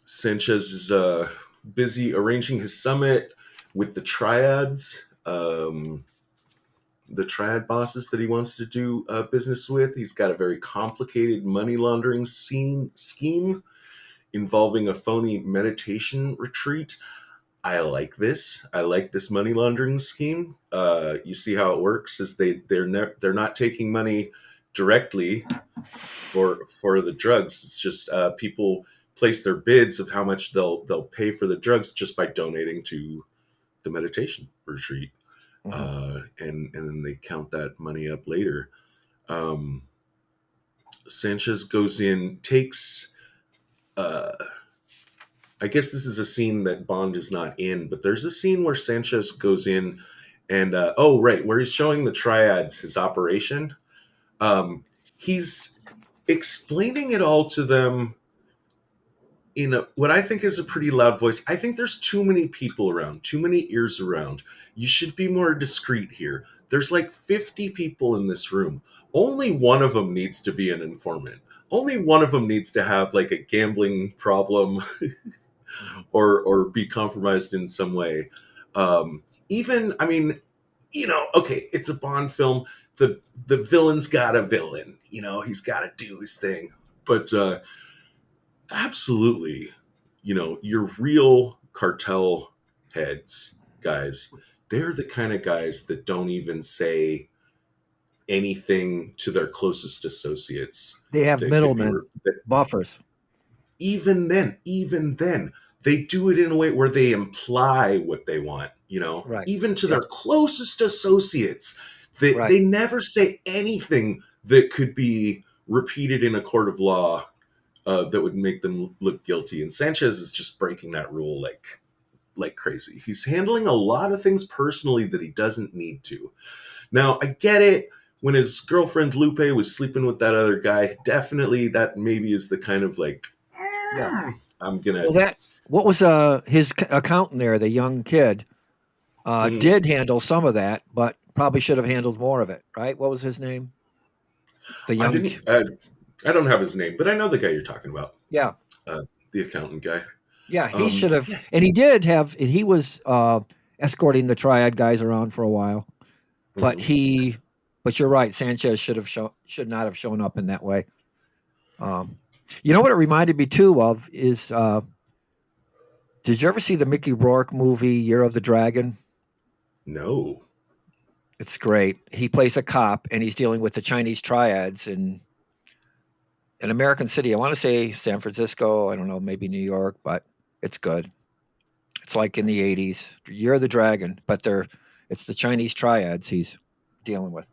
Sanchez is busy arranging his summit with the triads. The triad bosses that he wants to do business with. He's got a very complicated money laundering scheme involving a phony meditation retreat. I like this. I like this money laundering scheme. You see how it works? Is they're not taking money directly for the drugs. It's just people place their bids of how much they'll pay for the drugs just by donating to the meditation retreat, Mhm. and then they count that money up later. Um, Sanchez goes in, takes. Uh, I guess this is a scene that Bond is not in, but there's a scene where Sanchez goes in, and oh right, where he's showing the triads his operation. He's explaining it all to them in what I think is a pretty loud voice. I think there's too many people around, too many ears around. You should be more discreet here. There's like 50 people in this room. Only one of them needs to be an informant. Only one of them needs to have like a gambling problem Mhm. or be compromised in some way. Even, I mean, okay, it's a Bond film. The villain's got a villain. He's got to do his thing. But absolutely, your real cartel heads, guys, they're the kind of guys that don't even say anything to their closest associates They have that could be middlemen, that buffers. even then they do it in a way where they imply what they want, Right. even to Yeah. their closest associates. They Right. never say anything that could be repeated in a court of law that would make them look guilty. And Sanchez is just breaking that rule like like crazy. He's handling a lot of things personally that he doesn't need to. Now, I get it. When his girlfriend Lupe was sleeping with that other guy, definitely that maybe is the kind of like, Yeah. I'm gonna. Well, what was his accountant there, the young kid, did handle some of that, but probably should have handled more of it, right? What was his name? The I young, didn't. I don't have his name, but I know the guy you're talking about. yeah, The accountant guy. yeah. He should have, and he did have. And he was escorting the triad guys around for a while, but Mhm. But you're right. Sanchez should not have shown up in that way. You know what it reminded me too of is. Did you ever see the Mickey Rourke movie Year of the Dragon? No. It's great. He plays a cop and he's dealing with the Chinese triads in an American city. I want to say San Francisco. I don't know, maybe New York, but it's good. It's like in the 80s, Year of the Dragon, but it's the Chinese triads he's dealing with.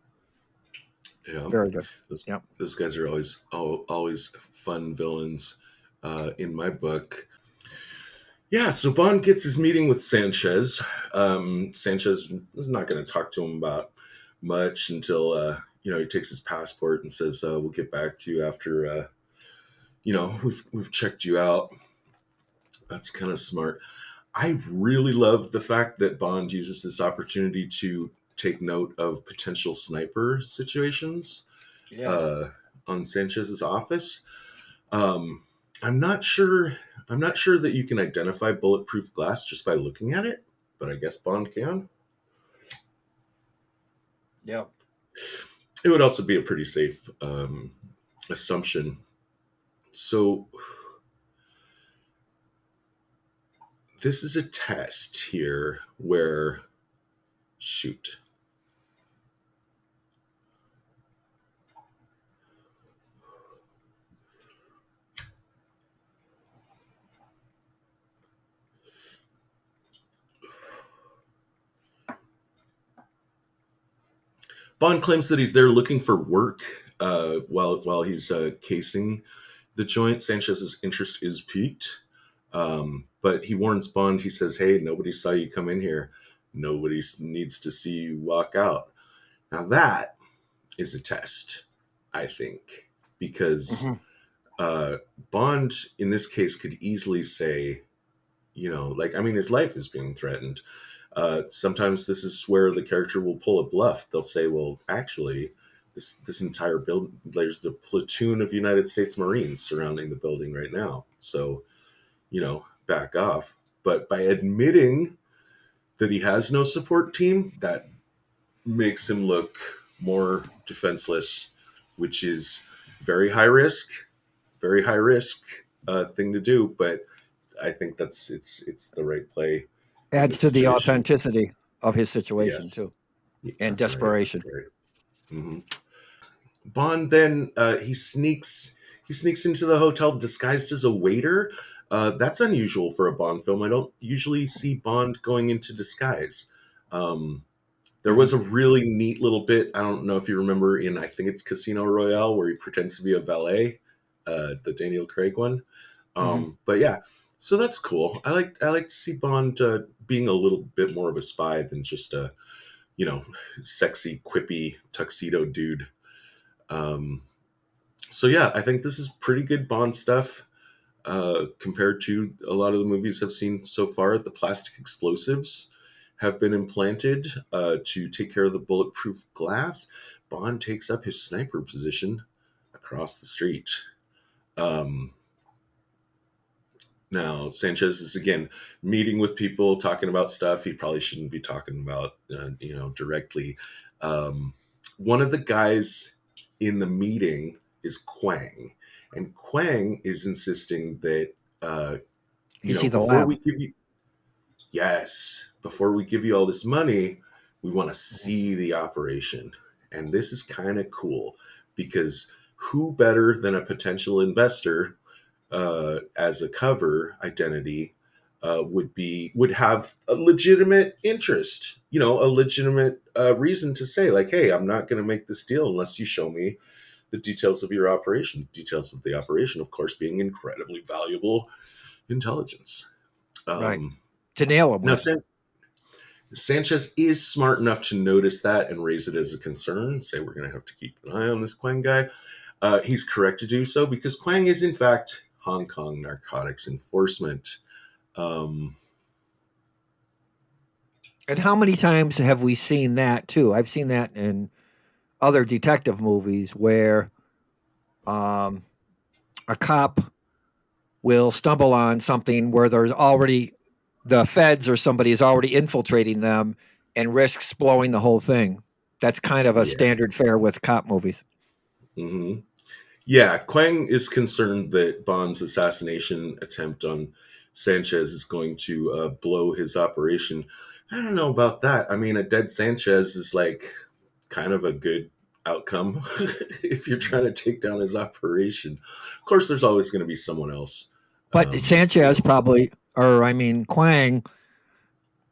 Yeah. Very good. Those, Yep. those guys are always fun villains in my book. Yeah, so Bond gets his meeting with Sanchez. Sanchez is not going to talk to him about much until he takes his passport and says, "We'll get back to you after we've checked you out." That's kind of smart. I really love the fact that Bond uses this opportunity to take note of potential sniper situations Yeah. on Sanchez's office. Um, I'm not sure. I'm not sure that you can identify bulletproof glass just by looking at it, but I guess Bond can. Yeah. It would also be a pretty safe assumption. So this is a test here where, shoot. Bond claims that he's there looking for work while he's casing the joint. Sanchez's interest is piqued, but he warns Bond. He says, "Hey, nobody saw you come in here. Nobody needs to see you walk out." Now that is a test, I think, because Mhm. Bond in this case could easily say, his life is being threatened. Sometimes this is where the character will pull a bluff. They'll say, "Well, actually, this entire building, there's the platoon of United States Marines surrounding the building right now. So, back off." But by admitting that he has no support team, that makes him look more defenseless, which is very high risk thing to do. But I think it's the right play in Adds this to the situation. authenticity of his situation Yes, too, and that's right. desperation. That's right. hmm Bond then he sneaks into the hotel disguised as a waiter. That's unusual for a Bond film. I don't usually see Bond going into disguise. Um, there was a really neat little bit. I don't know if you remember in I think it's Casino Royale where he pretends to be a valet, the Daniel Craig one. Mhm. But yeah, so that's cool. I like to see Bond being a little bit more of a spy than just a you know sexy quippy tuxedo dude. Um, so yeah, I think this is pretty good Bond stuff compared to a lot of the movies I've seen so far. The plastic explosives have been implanted to take care of the bulletproof glass. Bond takes up his sniper position across the street. Um, Now, Sanchez is again meeting with people, talking about stuff he probably shouldn't be talking about, directly. Um, One of the guys in the meeting is Quang, and Quang is insisting that You see the before lab. we give you before we give you all this money, we want to see the operation, and this is kind of cool because who better than a potential investor as a cover identity would have a legitimate interest, a legitimate reason to say like, "Hey, I'm not going to make this deal unless you show me the details of your operation." Details of the operation, of course, being incredibly valuable intelligence. Right. Um, to nail him Now, with. Sanchez is smart enough to notice that and raise it as a concern. Say, we're going to have to keep an eye on this Quang guy. He's correct to do so because Quang is, in fact, Hong Kong narcotics enforcement. And how many times have we seen that, too? I've seen that in other detective movies where a cop will stumble on something where there's already the feds or somebody is already infiltrating them and risks blowing the whole thing. That's kind of a standard fare with cop movies. Mm-hmm. Yeah, Quang is concerned that Bond's assassination attempt on Sanchez is going to blow his operation. I don't know about that. I mean, a dead Sanchez is like kind of a good outcome if you're trying to take down his operation. Of course, there's always going to be someone else. But Sanchez probably, or I mean, Quang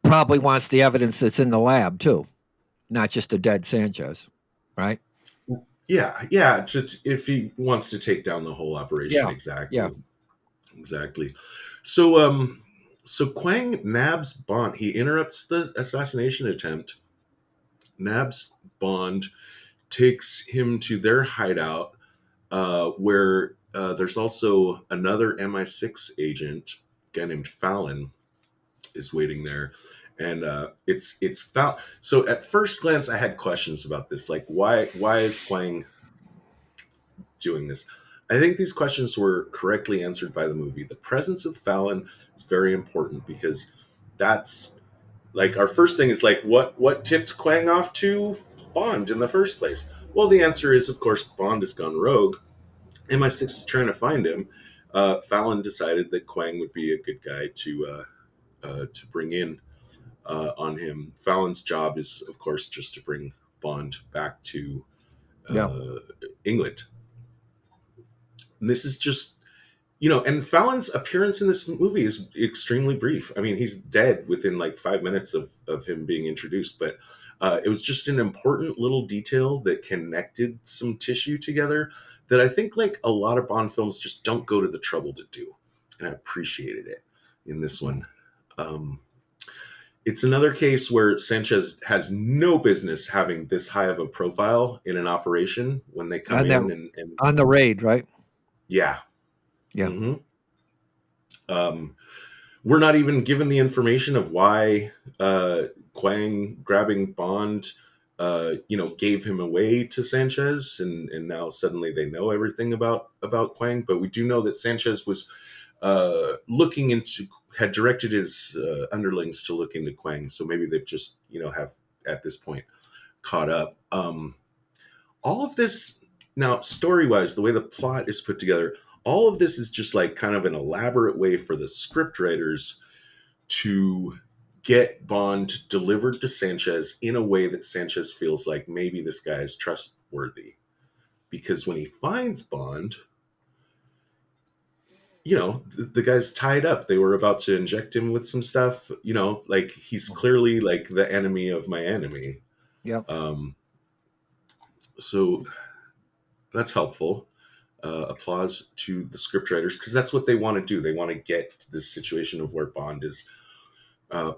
probably wants the evidence that's in the lab too, not just a dead Sanchez, right? Yeah. If he wants to take down the whole operation, exactly. So Quang nabs Bond. He interrupts the assassination attempt. Nabs Bond, takes him to their hideout, where there's also another MI6 agent, a guy named Fallon, is waiting there. And it's Fallon. So at first glance, I had questions about this, like why is Quang doing this? I think these questions were correctly answered by the movie. The presence of Fallon is very important because that's like our first thing is like what tipped Quang off to Bond in the first place? Well, the answer is, of course, Bond has gone rogue. MI6 is trying to find him. Fallon decided that Quang would be a good guy to bring in on him. Fallon's job is, of course, just to bring Bond back to England. And this is just, and Fallon's appearance in this movie is extremely brief. I mean, he's dead within like 5 minutes of him being introduced, but it was just an important little detail that connected some tissue together that I think like a lot of Bond films just don't go to the trouble to do. And I appreciated it in this one. It's another case where Sanchez has no business having this high of a profile in an operation when they come in and on the raid, right? Yeah. Yeah. Mm-hmm. We're not even given the information of why Quang grabbing Bond, gave him away to Sanchez, and now suddenly they know everything about Quang. But we do know that Sanchez was had directed his underlings to look into Quang, so maybe they've just have at this point caught up. All of this now, story-wise, the way the plot is put together, all of this is just like kind of an elaborate way for the scriptwriters to get Bond delivered to Sanchez in a way that Sanchez feels like maybe this guy is trustworthy. Because when he finds Bond, the guy's tied up. They were about to inject him with some stuff, like he's clearly like the enemy of my enemy. Yeah. So that's helpful. Applause to the scriptwriters, because that's what they want to do. They want to get to this situation of where Bond is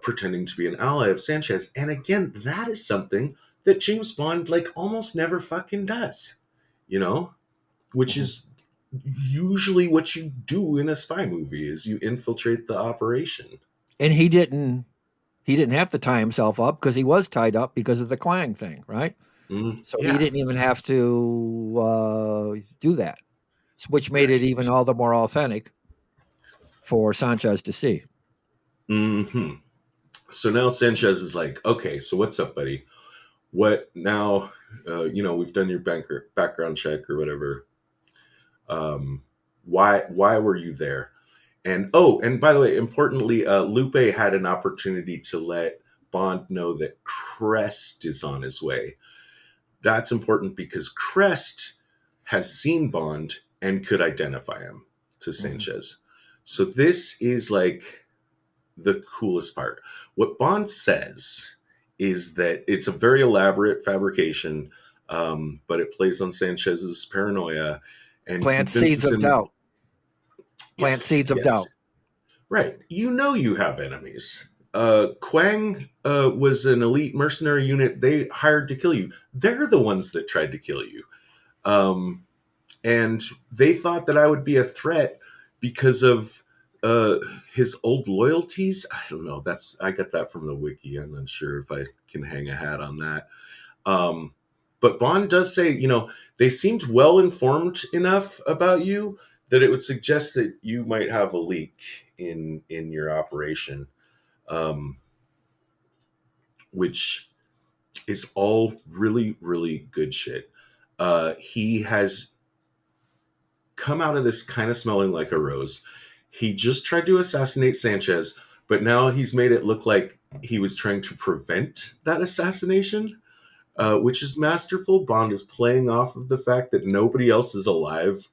pretending to be an ally of Sanchez. And again, that is something that James Bond like almost never fucking does, which is usually what you do in a spy movie is you infiltrate the operation. And he didn't have to tie himself up because he was tied up because of the Quang thing, right? So he didn't even have to do that, which made it even all the more authentic for Sanchez to see. Mm-hmm. So now Sanchez is like, okay, so what's up, buddy? What now? We've done your background check or whatever. Why were you there? And by the way, importantly, Lupe had an opportunity to let Bond know that Crest is on his way. That's important because Crest has seen Bond and could identify him to Sanchez. So this is like the coolest part. What Bond says is that it's a very elaborate fabrication, but it plays on Sanchez's paranoia and plant seeds of doubt. Plant seeds of doubt. Right. You have enemies. Quang was an elite mercenary unit they hired to kill you. They're the ones that tried to kill you. And they thought that I would be a threat because of his old loyalties. I don't know. I got that from the wiki. I'm not sure if I can hang a hat on that. But Bond does say, they seemed well informed enough about you that it would suggest that you might have a leak in your operation, which is all really, really good shit. He has come out of this kind of smelling like a rose. He just tried to assassinate Sanchez, but now he's made it look like he was trying to prevent that assassination, which is masterful. Bond is playing off of the fact that nobody else is alive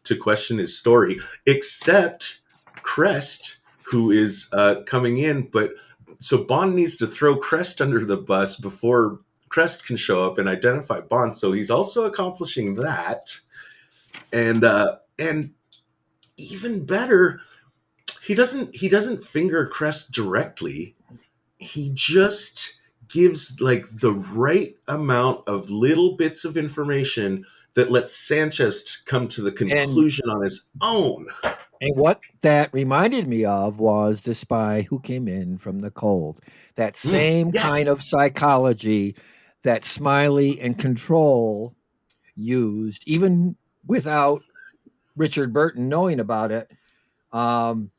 to question his story, except Crest, who is coming in. But so Bond needs to throw Crest under the bus before Crest can show up and identify Bond. So he's also accomplishing that. And even better, he doesn't finger Crest directly. He just gives like the right amount of little bits of information that lets Sanchez come to the conclusion on his own. And what that reminded me of was the spy who came in from the cold. That same kind of psychology that Smiley and Control used, even without Richard Burton knowing about it. In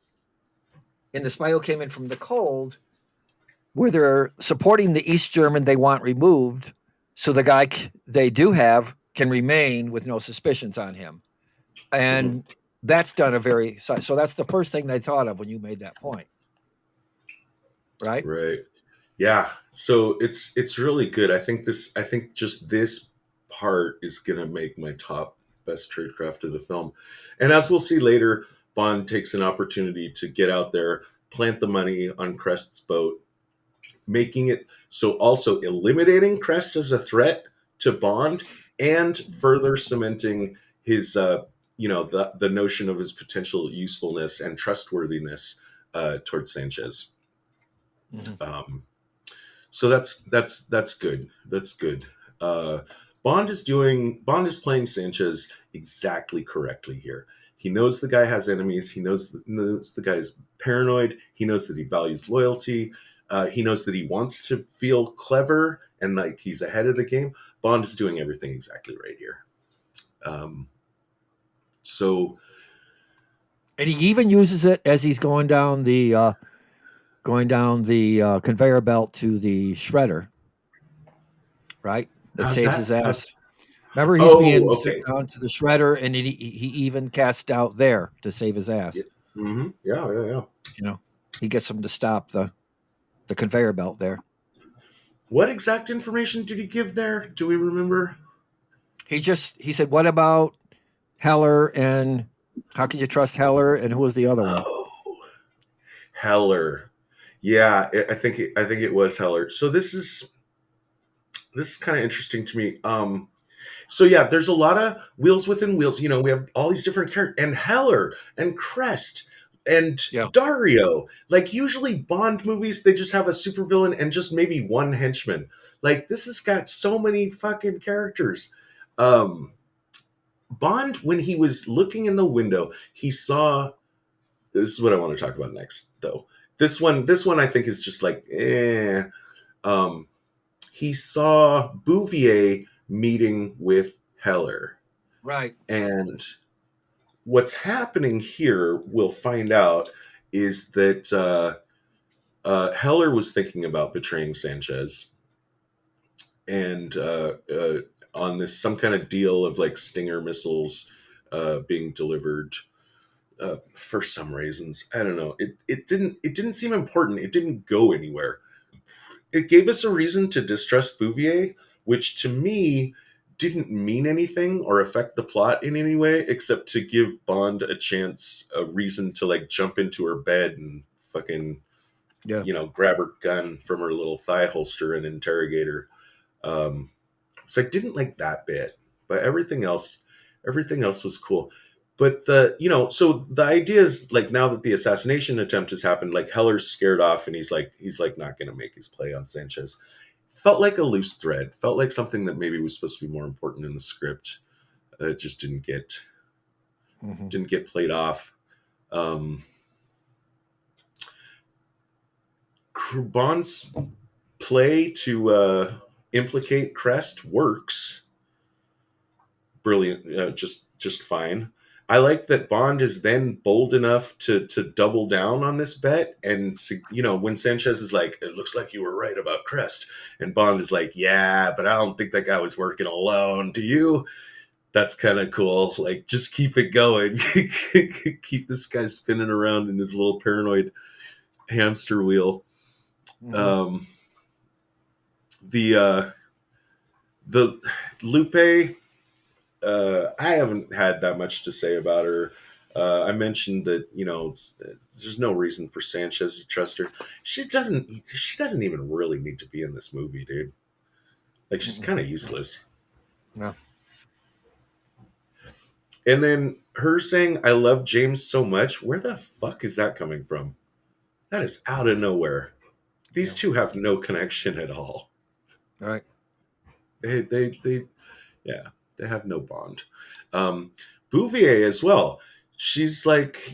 the spy who came in from the cold, where they're supporting the East German they want removed, so the guy they do have can remain with no suspicions on him. And that's done so that's the first thing they thought of when you made that point. Right? Right. Yeah. So it's really good. I think just this part is going to make my top best tradecraft of the film. And as we'll see later, Bond takes an opportunity to get out there, plant the money on Crest's boat, making it so also eliminating Crest as a threat to Bond and further cementing his the notion of his potential usefulness and trustworthiness towards Sanchez. So that's good. That's good. Bond is playing Sanchez exactly correctly here. He knows the guy has enemies. He knows the guy's paranoid. He knows that he values loyalty. He knows that he wants to feel clever and like he's ahead of the game. Bond is doing everything exactly right here. And he even uses it as he's going down the conveyor belt to the shredder, right? That saves his ass. Remember, he's being sent down to the shredder, and he even cast out there to save his ass. Yeah. He gets him to stop the conveyor belt there. What exact information did he give there? Do we remember? He said, "What about Heller and how can you trust Heller?" And who was the other one? Oh, Heller. Yeah, I think it was Heller. So this is kind of interesting to me. So yeah, there's a lot of wheels within wheels. We have all these different characters, and Heller and Crest and Dario. Like usually Bond movies, they just have a supervillain and just maybe one henchman. Like this has got so many fucking characters. Bond, when he was looking in the window, he saw. This is what I want to talk about next, though. This one I think is just like, he saw Bouvier meeting with Heller. Right. And what's happening here, we'll find out, is that Heller was thinking about betraying Sanchez. And on this some kind of deal of like Stinger missiles being delivered for some reasons. I don't know. It didn't seem important. It didn't go anywhere. It gave us a reason to distrust Bouvier, which to me didn't mean anything or affect the plot in any way, except to give Bond a reason to like jump into her bed and fucking, grab her gun from her little thigh holster and interrogate her. So I didn't like that bit, but everything else was cool. But so the idea is like now that the assassination attempt has happened, like Heller's scared off and he's like not going to make his play on Sanchez. Felt like a loose thread. Felt like something that maybe was supposed to be more important in the script. It just didn't get played off. Bond's play to implicate Crest works brilliant, just fine. I like that Bond is then bold enough to double down on this bet, and when Sanchez is like, "It looks like you were right about Crest," and Bond is like, "Yeah, but I don't think that guy was working alone. Do you?" That's kind of cool. Like, just keep it going. Keep this guy spinning around in his little paranoid hamster wheel. The Lupe, I haven't had that much to say about her. I mentioned that there's no reason for Sanchez to trust her. She doesn't even really need to be in this movie, dude. Like, she's kind of useless. No. And then her saying, "I love James so much." Where the fuck is that coming from? That is out of nowhere. These two have no connection at all. All right. They have no bond. Bouvier as well. She's like,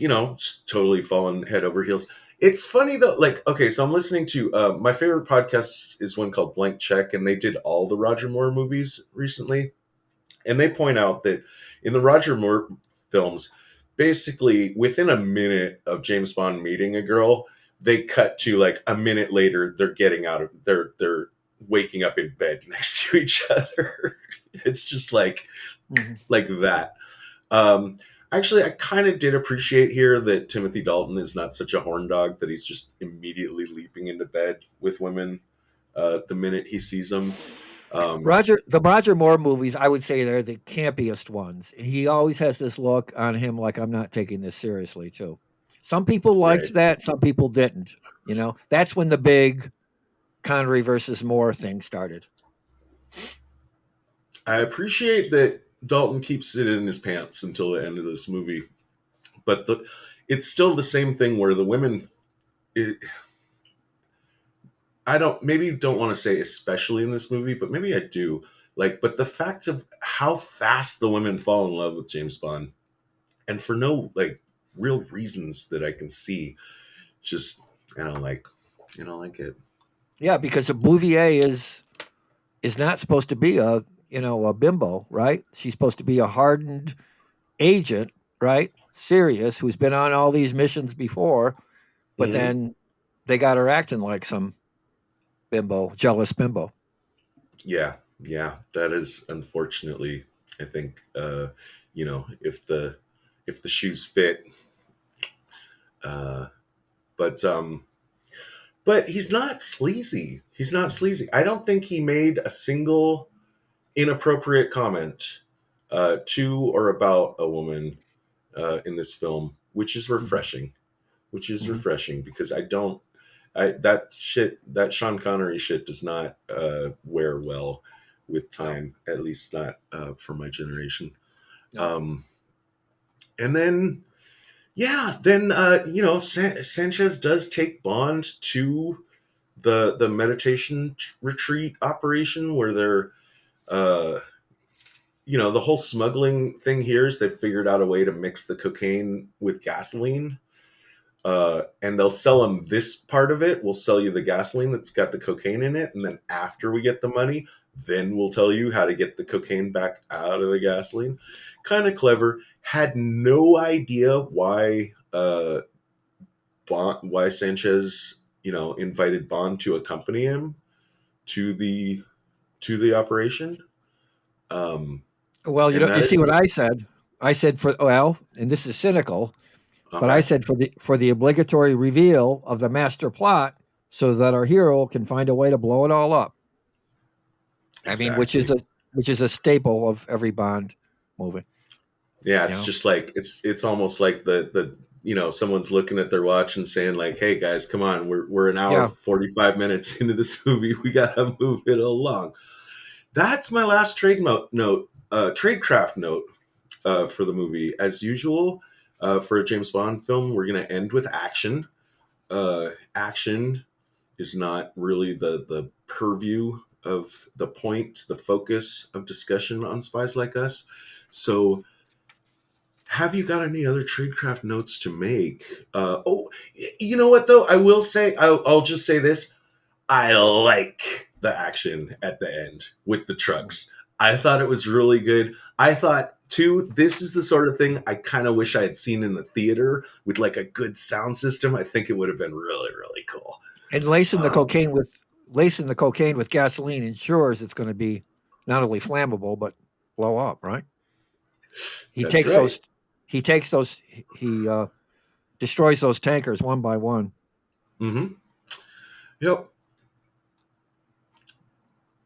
totally fallen head over heels. It's funny though, like, okay, so I'm listening to my favorite podcast is one called Blank Check, and they did all the Roger Moore movies recently. And they point out that in the Roger Moore films, basically within a minute of James Bond meeting a girl, they cut to like a minute later, they're waking up in bed next to each other. It's just like that. Actually, I kind of did appreciate here that Timothy Dalton is not such a horn dog that he's just immediately leaping into bed with women the minute he sees them. The Roger Moore movies, I would say they're the campiest ones. He always has this look on him like, I'm not taking this seriously, too. Some people liked that, some people didn't. That's when the big Connery versus Moore thing started. I appreciate that Dalton keeps it in his pants until the end of this movie, but it's still the same thing where the women. I don't want to say especially in this movie, but maybe I do. But the fact of how fast the women fall in love with James Bond, and for no real reasons that I can see, just I don't like it. Yeah, because a Bouvier is not supposed to be a bimbo, right? She's supposed to be a hardened agent, right? Serious, who's been on all these missions before, but then they got her acting like some jealous bimbo. Yeah, that is unfortunately, I think, if the shoes fit, but he's not sleazy. I don't think he made a single inappropriate comment to or about a woman in this film, which is refreshing. Because that Sean Connery shit does not wear well with time, at least not for my generation. And then Sanchez does take Bond to the meditation retreat operation where they're the whole smuggling thing here is they've figured out a way to mix the cocaine with gasoline. And they'll sell them this part of it. We'll sell you the gasoline that's got the cocaine in it. And then after we get the money, then we'll tell you how to get the cocaine back out of the gasoline. Kind of clever. Had no idea why Sanchez, invited Bond to accompany him to the operation. Well, you see what I said. I said and this is cynical, but I said for the obligatory reveal of the master plot, so that our hero can find a way to blow it all up. Exactly. I mean, which is a staple of every Bond movie. Yeah, it's just like it's almost like the someone's looking at their watch and saying like, "Hey guys, come on, we're an hour 45 minutes into this movie. We gotta move it along." That's my last tradecraft note. for the movie. As usual, for a James Bond film, we're going to end with action. Action is not really the purview of the focus of discussion on Spies Like Us. So, have you got any other tradecraft notes to make? You know what though? I will say, I'll just say this. I like the action at the end with the trucks. I thought it was really good. I thought too, this is the sort of thing I kind of wish I had seen in the theater with like a good sound system. I think it would have been really, really cool. And lacing the cocaine with gasoline ensures it's going to be not only flammable but blow up, right? He destroys those tankers one by one. Mm-hmm. Yep.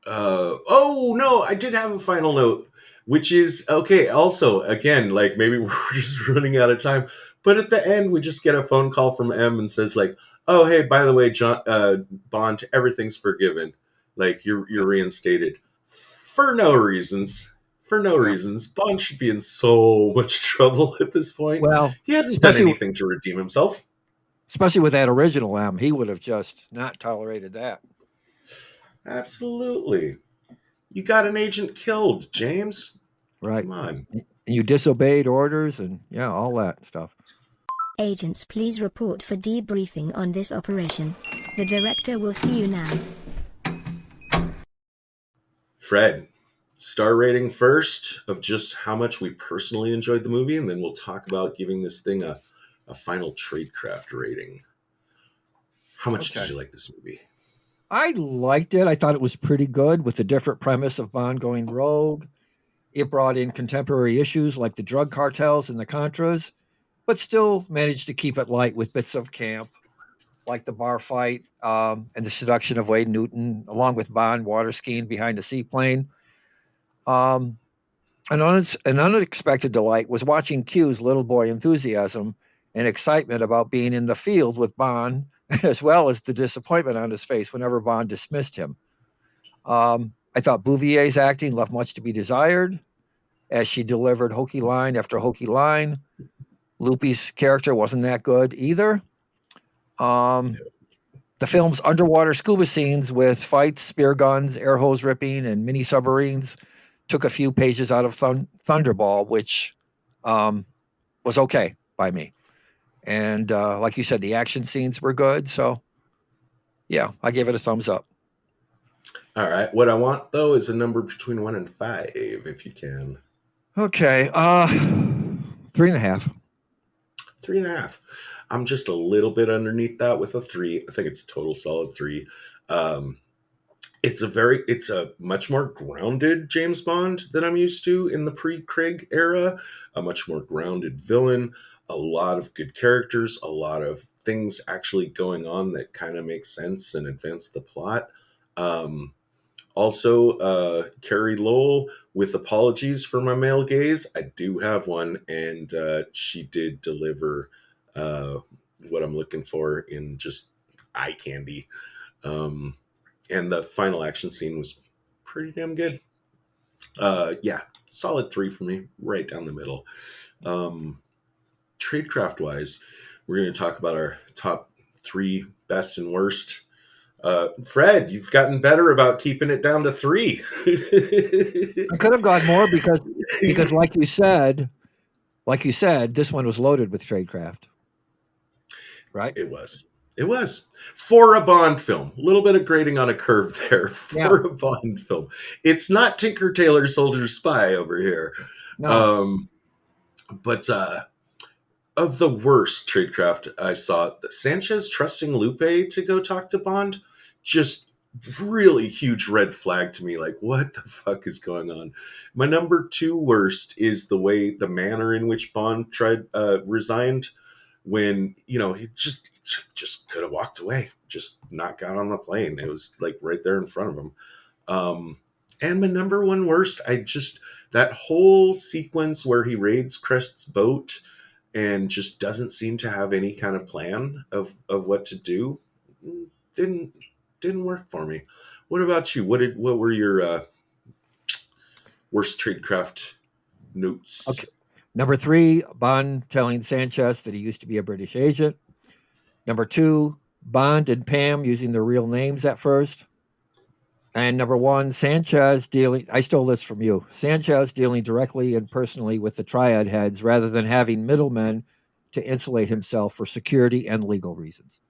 Oh no, I did have a final note, which is okay. Also, again, like maybe we're just running out of time, but at the end we just get a phone call from M and says like, "Oh hey, by the way, John Bond, everything's forgiven. Like you're reinstated for no reasons." For no reasons. Bond should be in so much trouble at this point. Well, he hasn't done anything to redeem himself. Especially with that original M, he would have just not tolerated that. Absolutely. You got an agent killed, James. Right. Come on. And you disobeyed orders and all that stuff. Agents, please report for debriefing on this operation. The director will see you now. Fred, star rating first of just how much we personally enjoyed the movie, and then we'll talk about giving this thing a final tradecraft rating. How much did you like this movie? I liked it. I thought it was pretty good with the different premise of Bond going rogue. It brought in contemporary issues like the drug cartels and the Contras, but still managed to keep it light with bits of camp, like the bar fight and the seduction of Wade Newton, along with Bond water skiing behind a seaplane. An unexpected delight was watching Q's little boy enthusiasm and excitement about being in the field with Bond, as well as the disappointment on his face whenever Bond dismissed him. I thought Bouvier's acting left much to be desired as she delivered hokey line after hokey line. Loopy's character wasn't that good either. The film's underwater scuba scenes with fights, spear guns, air hose ripping, and mini submarines took a few pages out of Thunderball, which was okay by me. And like you said, the action scenes were good. So, yeah, I gave it a thumbs up. All right. What I want, though, is a number between 1 and 5, if you can. Okay. 3.5. 3.5. I'm just a little bit underneath that with a 3. I think it's a total solid 3. It's a much more grounded James Bond than I'm used to in the pre-Craig era. A much more grounded villain, a lot of good characters, a lot of things actually going on that kind of make sense and advance the plot. Also, Carrie Lowell, with apologies for my male gaze, I do have one, and she did deliver what I'm looking for in just eye candy. And the final action scene was pretty damn good. Yeah, solid 3 for me, right down the middle. Tradecraft wise, we're going to talk about our top 3 best and worst. Fred, you've gotten better about keeping it down to 3. I could have got more because like you said, this one was loaded with tradecraft. Right? It was. For a Bond film. A little bit of grading on a curve there for a Bond film. It's not Tinker Tailor Soldier Spy over here. No. But of the worst tradecraft I saw, Sanchez trusting Lupe to go talk to Bond, just really huge red flag to me. Like, what the fuck is going on? My number 2 worst is the manner in which Bond resigned. When, he just could have walked away, just not got on the plane. It was like right there in front of him. And my number 1 worst, that whole sequence where he raids Crest's boat and just doesn't seem to have any kind of plan of what to do, didn't work for me. What about you? What were your worst tradecraft notes? Number 3, Bond telling Sanchez that he used to be a British agent. Number 2, Bond and Pam using their real names at first. And number 1, Sanchez dealing, I stole this from you, Sanchez dealing directly and personally with the triad heads rather than having middlemen to insulate himself for security and legal reasons.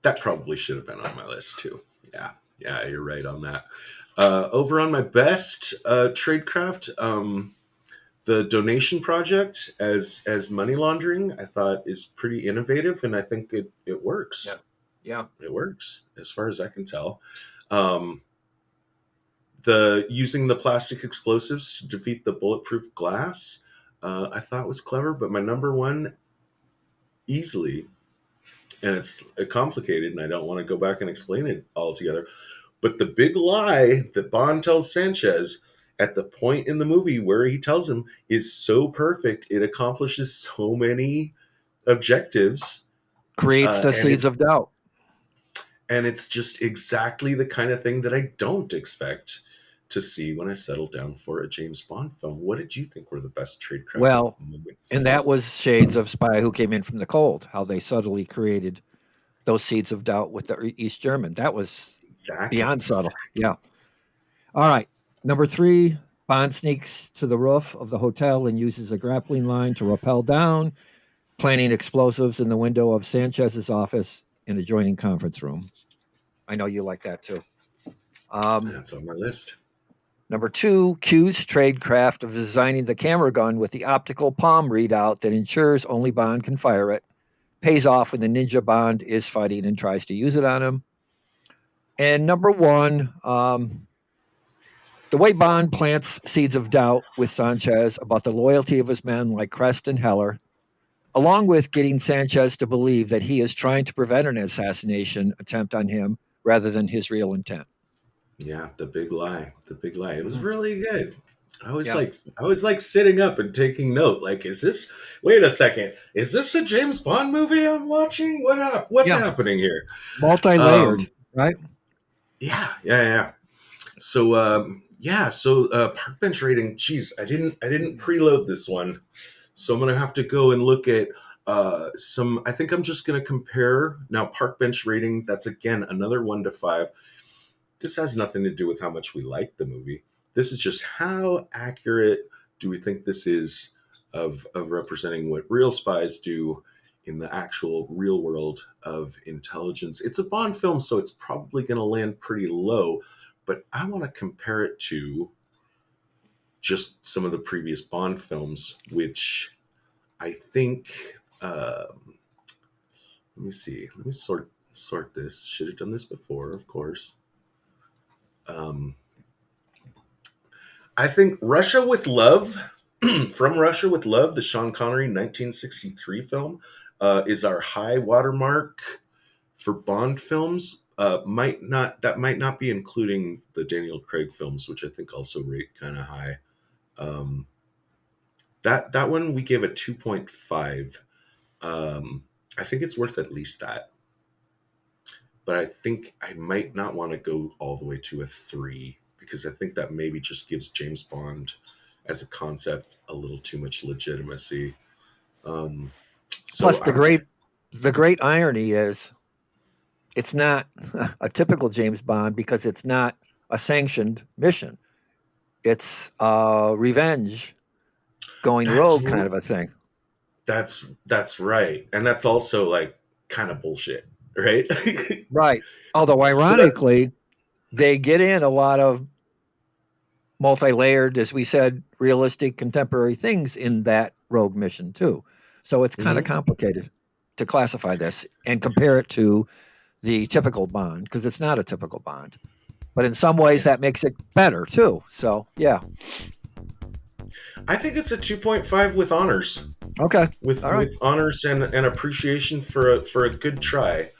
That probably should have been on my list too. Yeah, you're right on that. Over on my best tradecraft, the donation project as money laundering, I thought is pretty innovative, and I think it works. Yeah, it works as far as I can tell. The using the plastic explosives to defeat the bulletproof glass, I thought was clever. But my number one, easily, and it's complicated, and I don't want to go back and explain it all together. But the big lie that Bond tells Sanchez at the point in the movie where he tells him is so perfect, it accomplishes so many objectives. Creates the seeds of doubt. And it's just exactly the kind of thing that I don't expect to see when I settle down for a James Bond film. What did you think were the best tradecraft moments? And that was shades of Spy Who Came In From the Cold, how they subtly created those seeds of doubt with the East German. That was beyond subtle. Yeah. All right. Number 3, Bond sneaks to the roof of the hotel and uses a grappling line to rappel down, planting explosives in the window of Sanchez's office in adjoining conference room. I know you like that too. That's on my list. Number 2, Q's tradecraft of designing the camera gun with the optical palm readout that ensures only Bond can fire it pays off when the ninja Bond is fighting and tries to use it on him. And number 1, the way Bond plants seeds of doubt with Sanchez about the loyalty of his men like Crest and Heller, along with getting Sanchez to believe that he is trying to prevent an assassination attempt on him rather than his real intent. Yeah, the big lie. It was really good. I was like sitting up and taking note. Like, wait a second, is this a James Bond movie I'm watching? What's happening here? Multi-layered, right? Yeah. So, park bench rating. Geez, I didn't preload this one. So I'm going to have to go and look at some. I think I'm just going to compare now park bench rating. That's again, another 1 to 5. This has nothing to do with how much we like the movie. This is just how accurate do we think this is of representing what real spies do in the actual real world of intelligence. It's a Bond film, so it's probably going to land pretty low, but I want to compare it to just some of the previous Bond films, which I think, let me see. Let me sort this. Should have done this before, of course. I think Russia with Love, From Russia with Love, the Sean Connery 1963 film, is our high watermark for Bond films. Might not be including the Daniel Craig films, which I think also rate kind of high. That one we gave a 2.5. I think it's worth at least that. But I think I might not want to go all the way to a 3 because I think that maybe just gives James Bond as a concept a little too much legitimacy. Plus, the great irony is it's not a typical James Bond because it's not a sanctioned mission. It's revenge, going rogue kind of a thing. That's right. And that's also like kind of bullshit. Right. Right. Although ironically, they get in a lot of multi-layered, as we said, realistic contemporary things in that rogue mission too. So it's kind of complicated to classify this and compare it to the typical Bond because it's not a typical Bond. But in some ways that makes it better too. So yeah. I think it's a 2.5 with honors. Okay. With honors and appreciation for a good try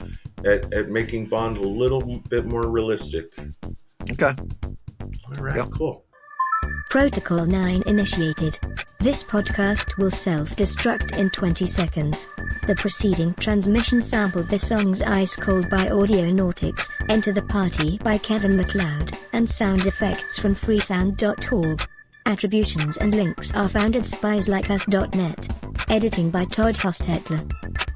at making Bond a little bit more realistic. Okay. All right, cool. Protocol 9 initiated. This podcast will self-destruct in 20 seconds. The preceding transmission sampled the songs Ice Cold by Audionautix, Enter the Party by Kevin MacLeod, and sound effects from freesound.org. Attributions and links are found at spieslikeus.net. Editing by Todd Hostetler.